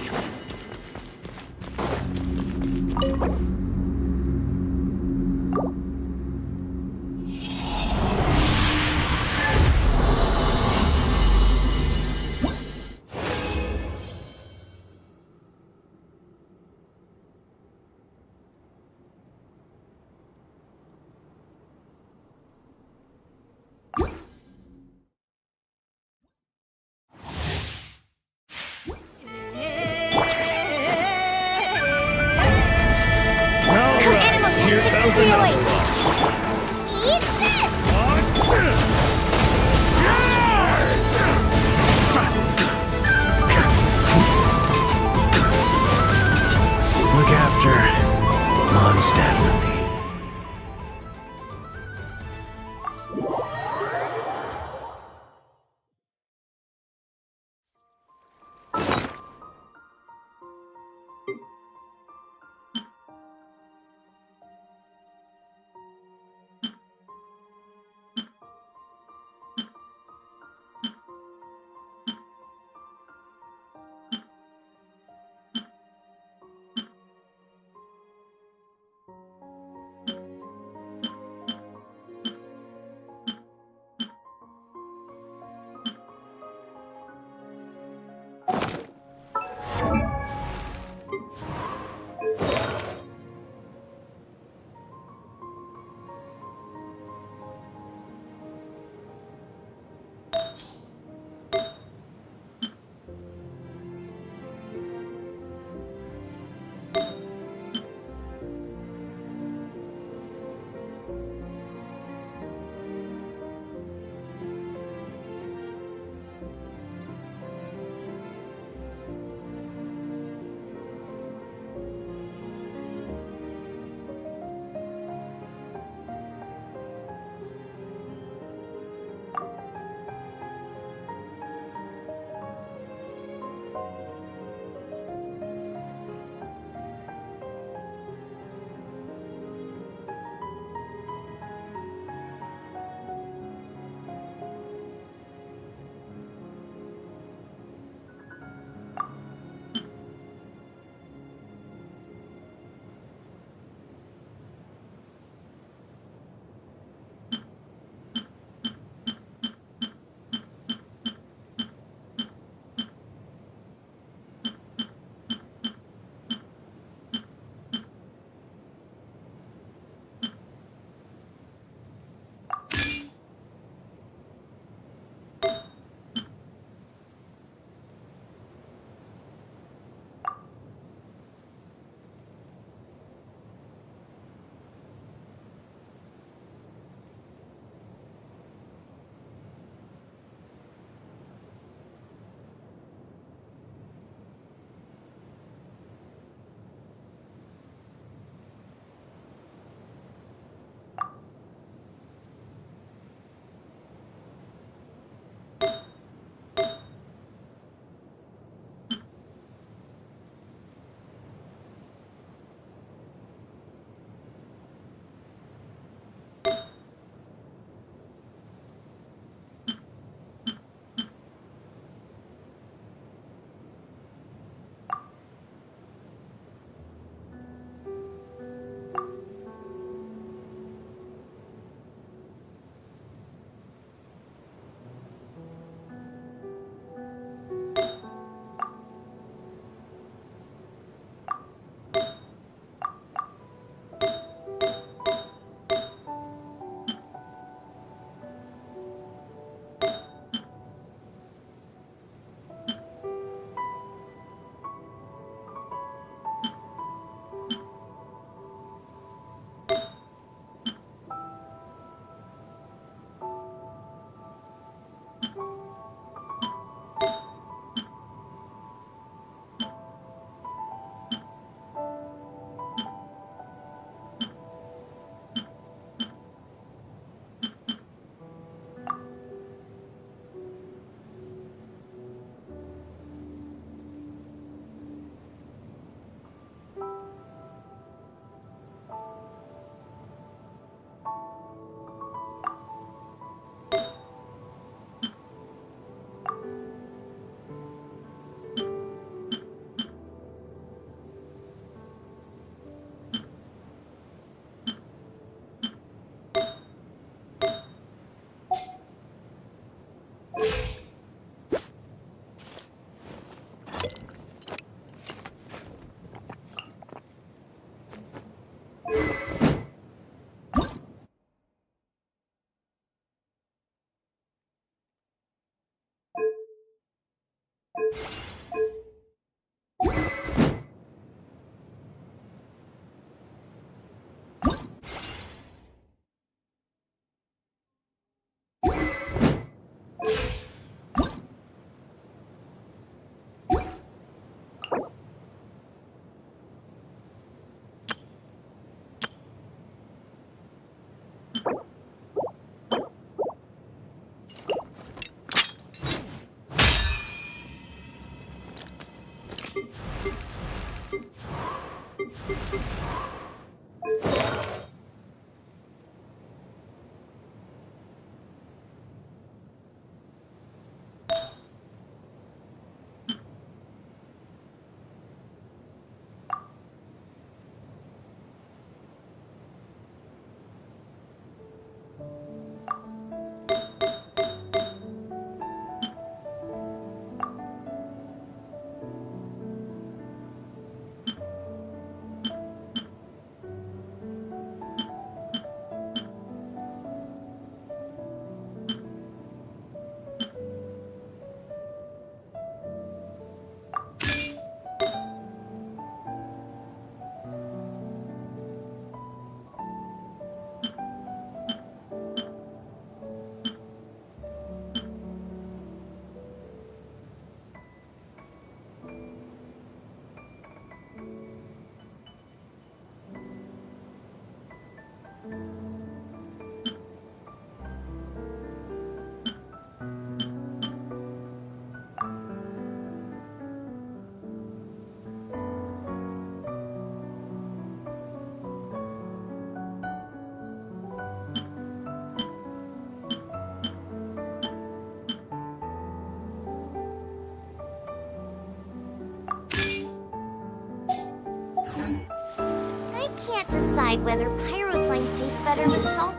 I can't decide whether pyro slimes taste better with salt.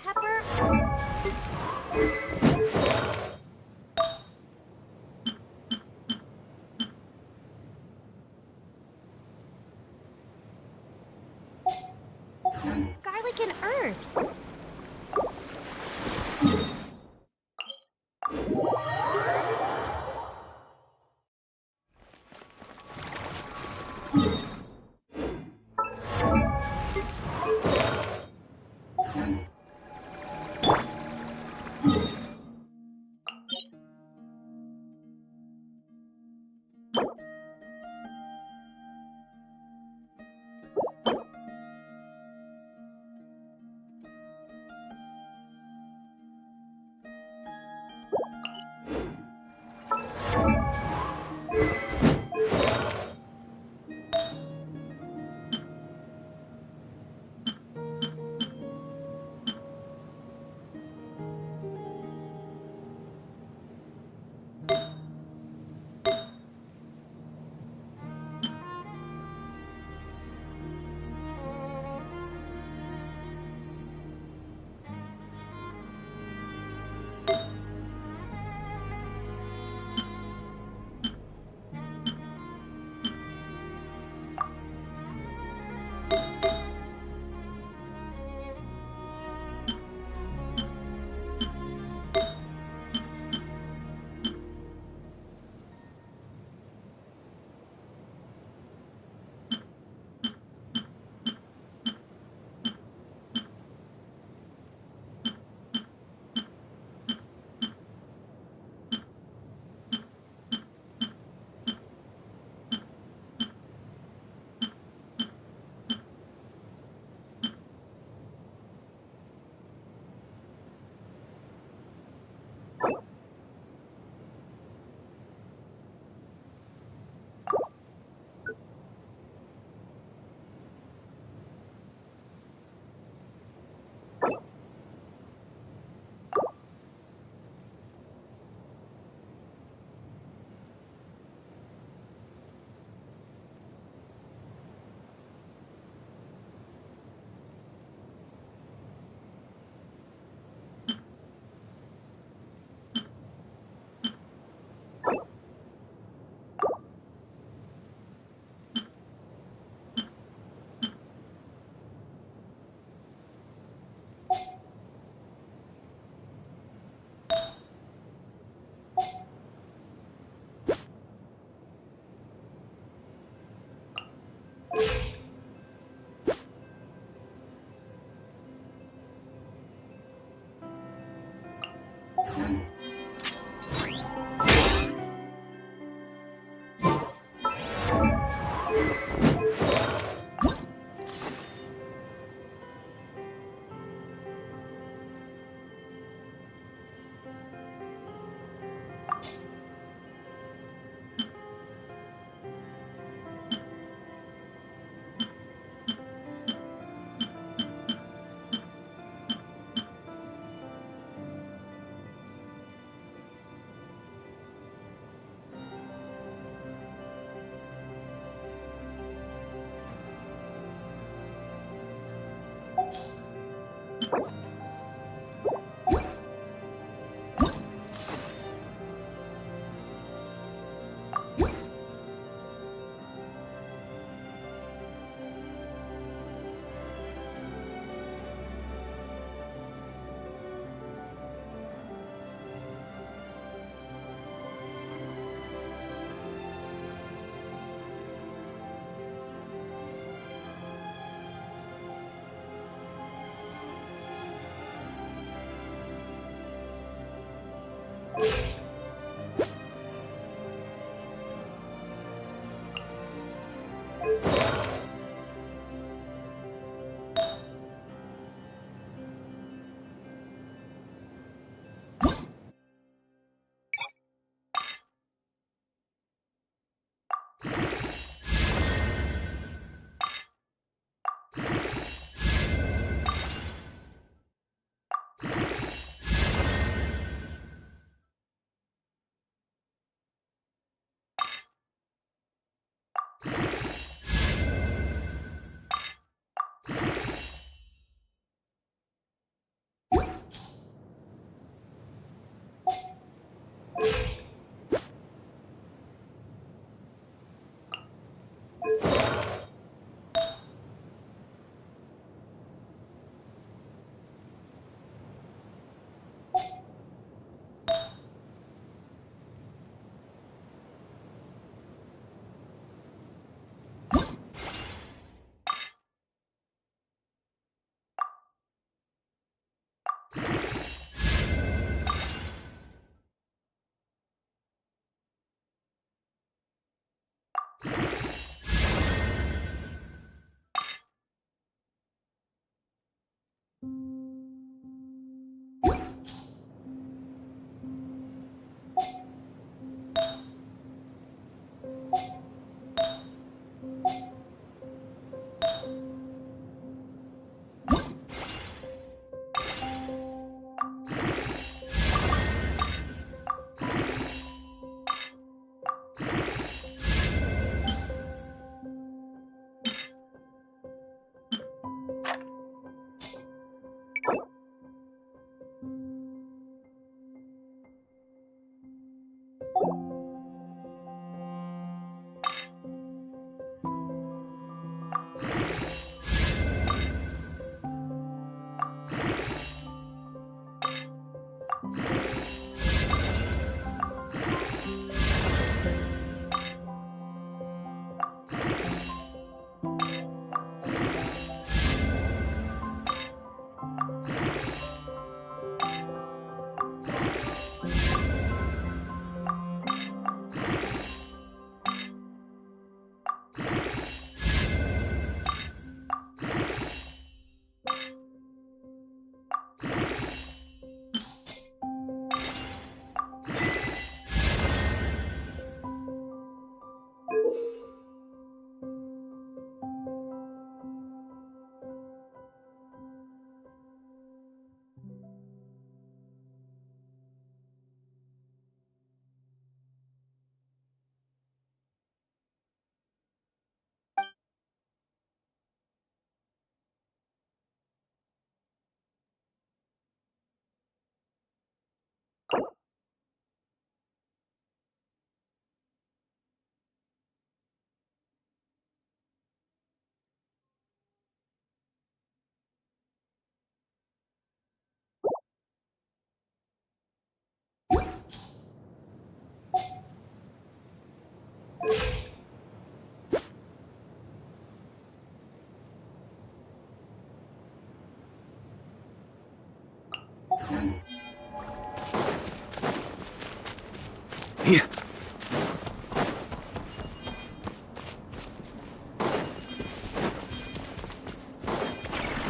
Pepper. Garlic and herbs.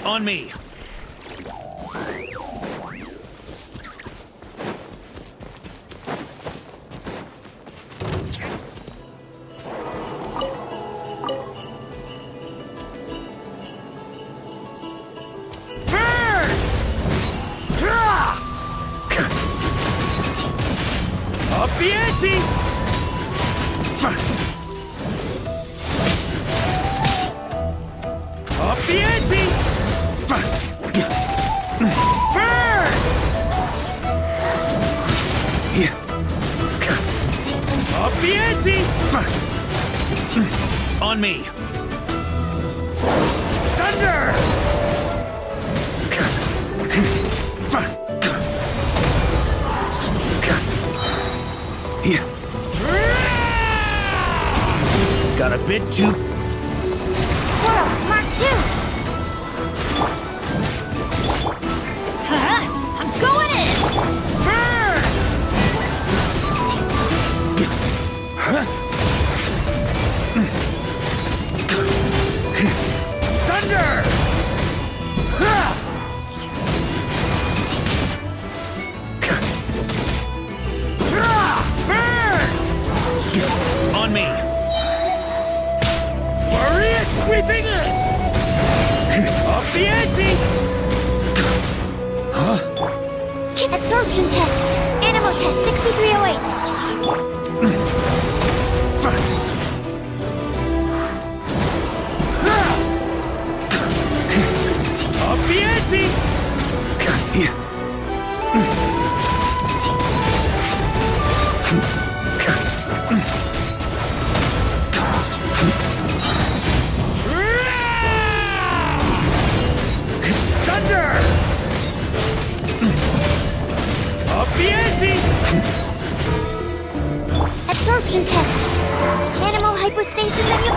On me! Up the ante! Up the ante! Up the ante! On me! Thunder! Got a bit too... Swirl, Mark 2! Haha! I'm going in! Thunder! On me! Warrior sweeping in! Off the ante! Absorption test. Animal test 6308. Off the ante! Thunder! Off the ante! Absorption test. Animal hypostasis and you...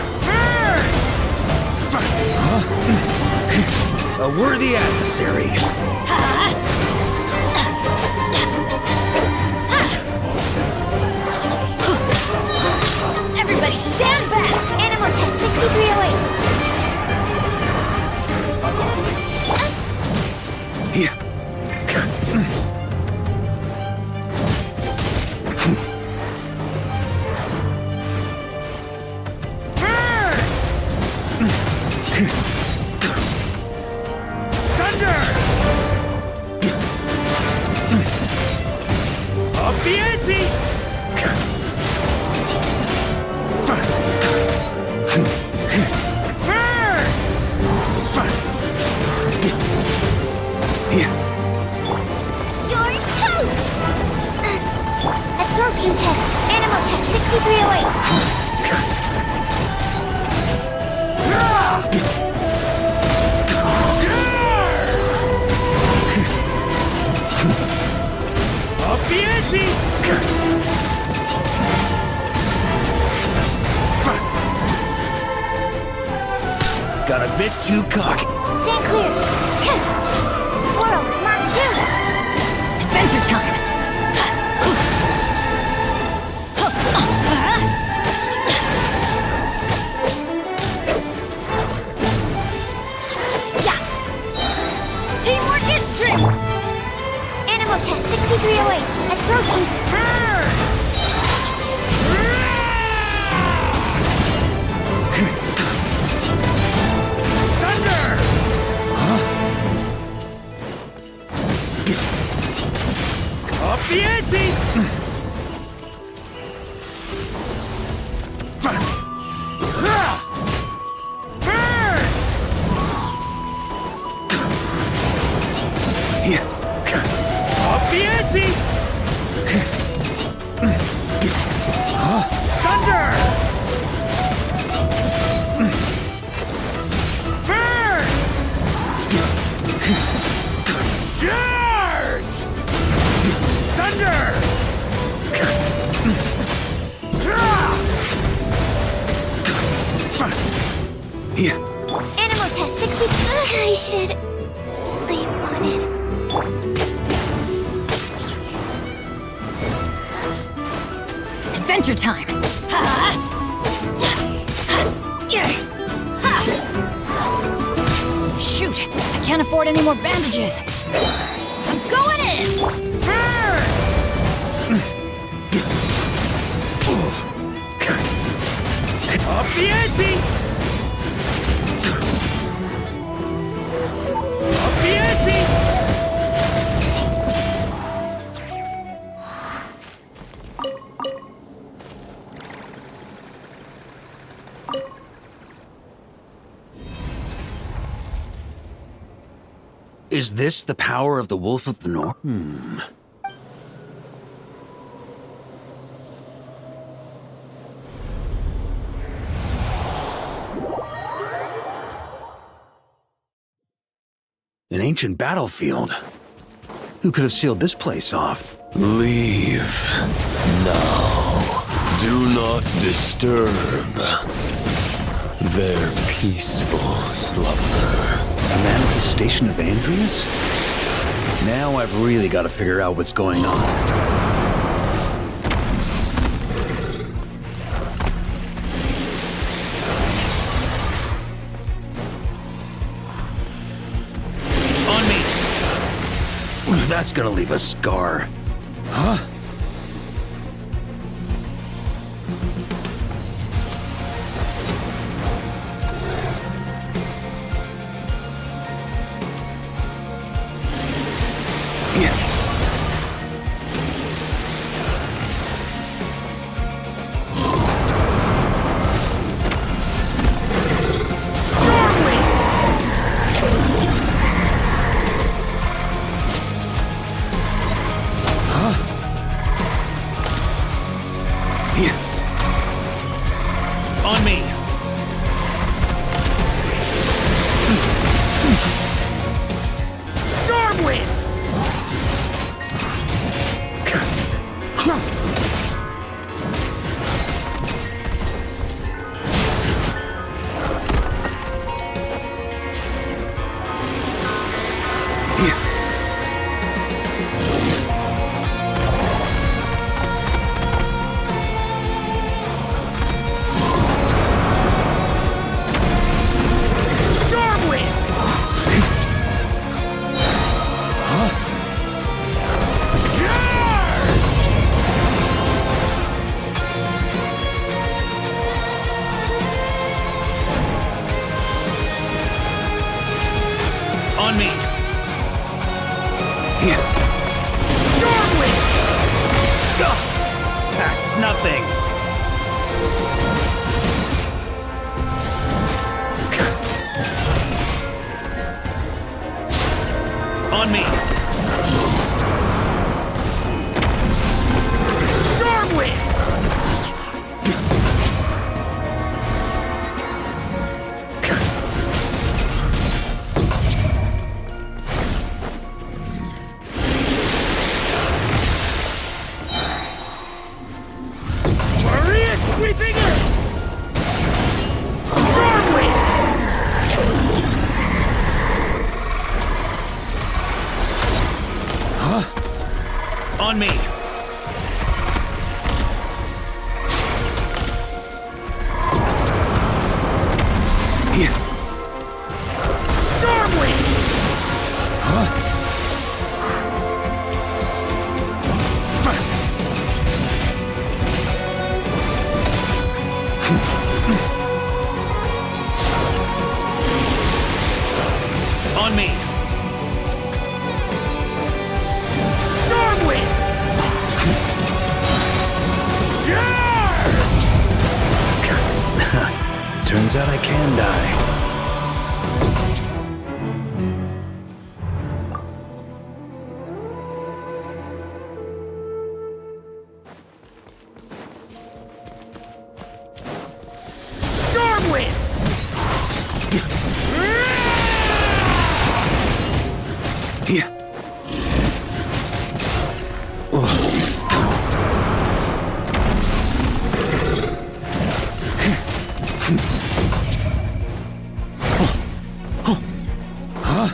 A worthy adversary. Everybody stand back! Animal test 6308. Thunder! Up the ante! You're toast! Absorption test. Animal test 6308. Up the ante! Got a bit too cocky. Stand clear. Swirl, Mark 2. Adventure time! Teamwork is strength. Animal test 6308. Absorption. Thunder! Up the ante! Up the ante! Thunder! Charge! Thunder! Animal test 60. Ugh, I should sleep on it. Adventure time! Shoot! I can't afford any more bandages! I'm going in! Up the ante! Up the ante! Is this the power of the Wolf of the North? An ancient battlefield. Who could have sealed this place off? Leave now. Do not disturb their peaceful slumber. A manifestation of Andreas? Now I've really got to figure out what's going on. That's gonna leave a scar. Huh? On me! Stormwind! On me! Stormwind! That's nothing! On me! Stormwind! Sweeping in! Stormwind! Huh? On me! Here. Stormwind! Huh? On me! Stormwind! Turns out I can die. Stormwind! Yeah. Huh?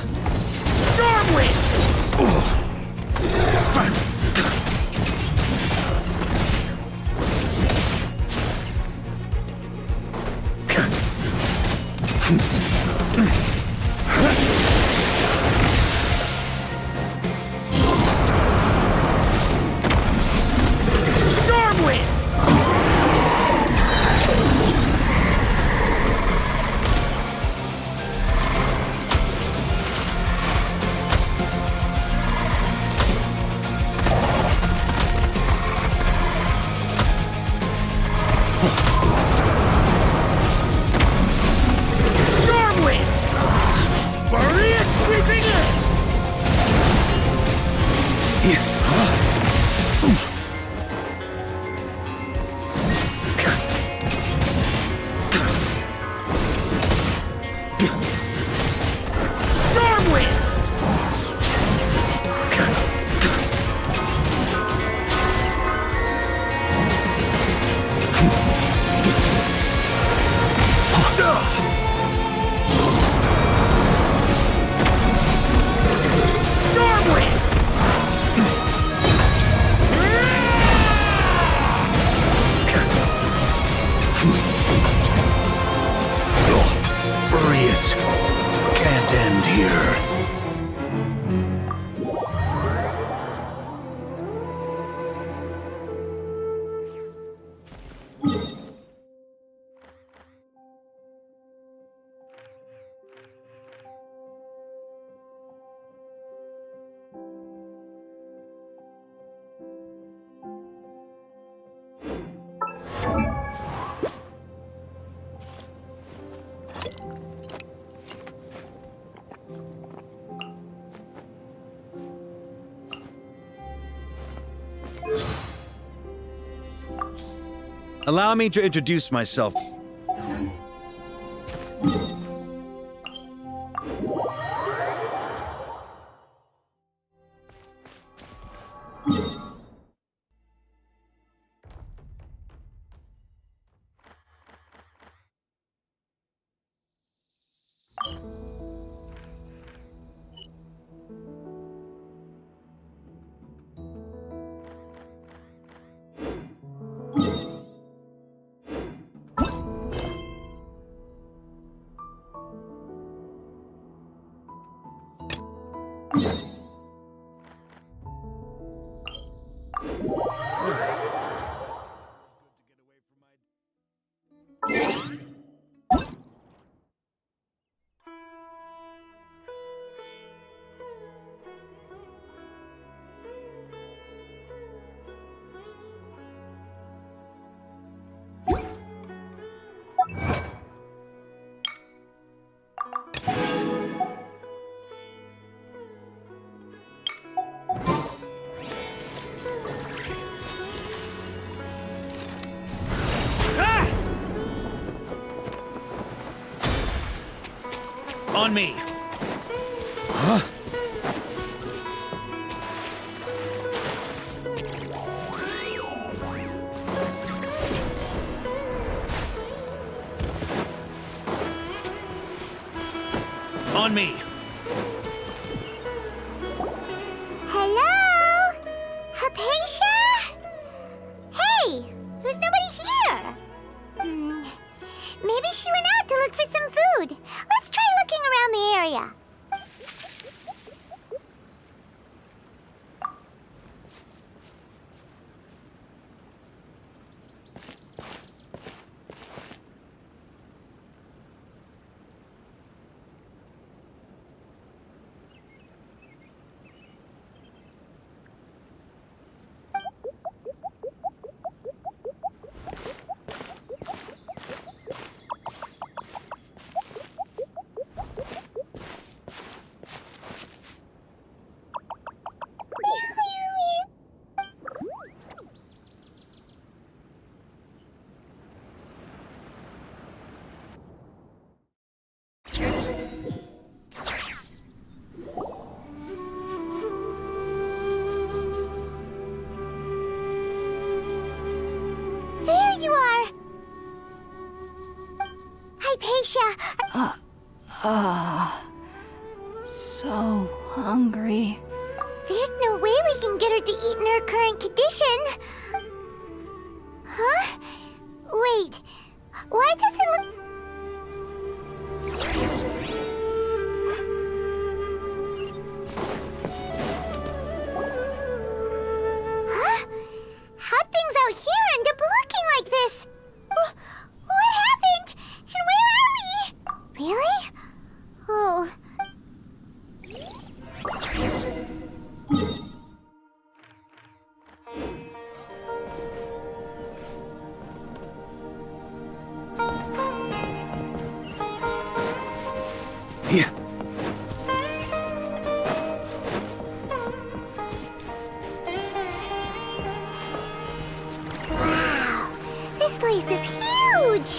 Stormwind! Stormwind! end here. Allow me to introduce myself. On me! Huh? On me! Hello? Hypatia? Hey, there's nobody here. Maybe she went out to look for some food. Let's try looking around the area. There you are! Hypatia! So hungry. There's no way we can get her to eat in her current condition. Huh? Wait. Why does it look... Huh? How'd things out here end up looking like this? What happened? And where are we? Really? Oh... Here. Wow, this place is huge!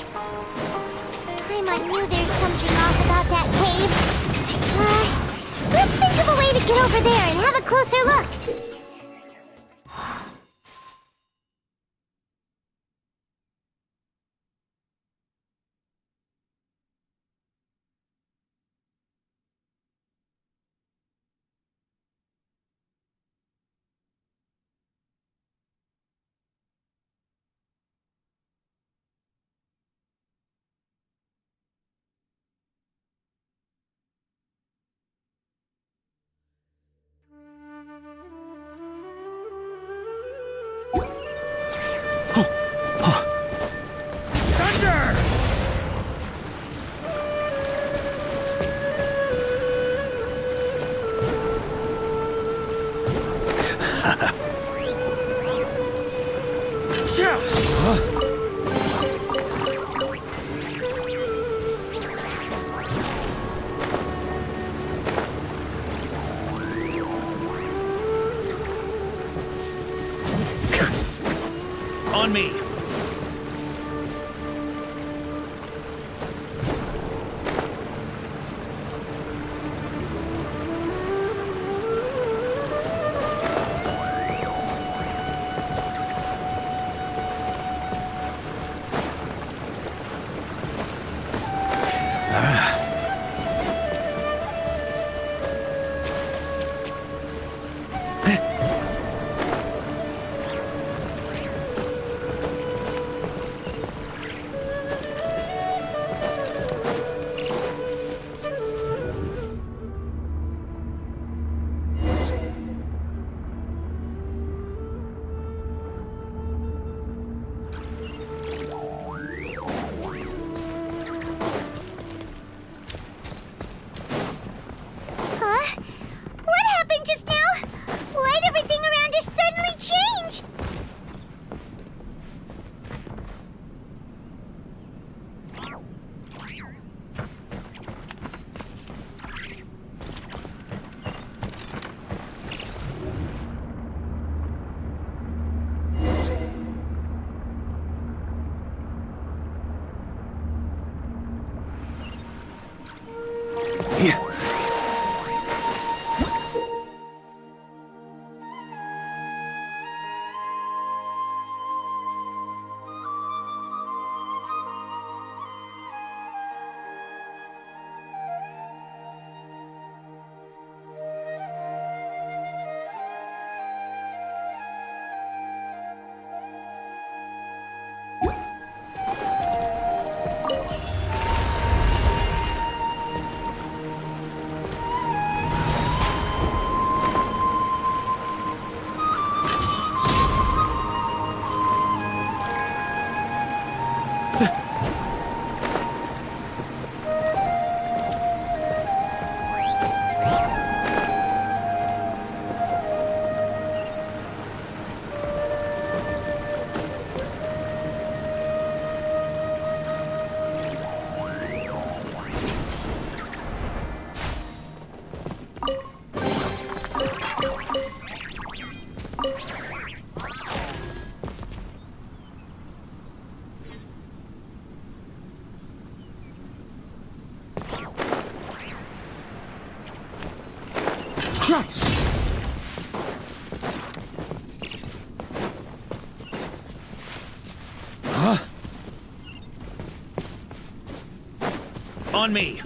I knew there's something off about that cave. Let's think of a way to get over there and have a closer look. Huh? What happened just now? Why'd everything around us suddenly change? On me!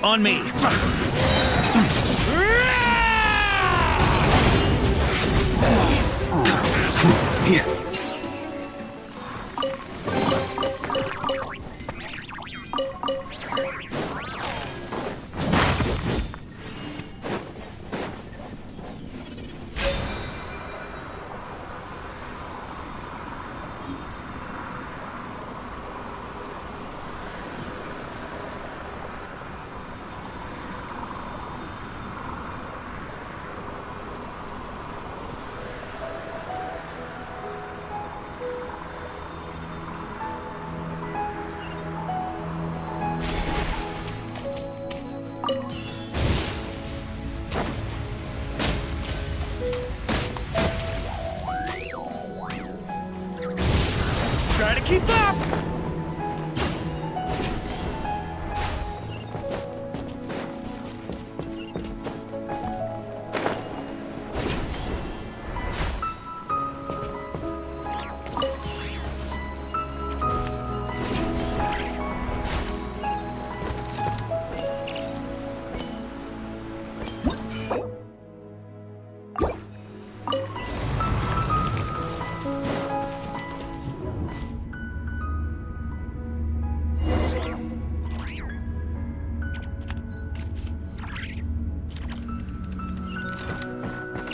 On me! Try to keep up!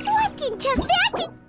Look into that!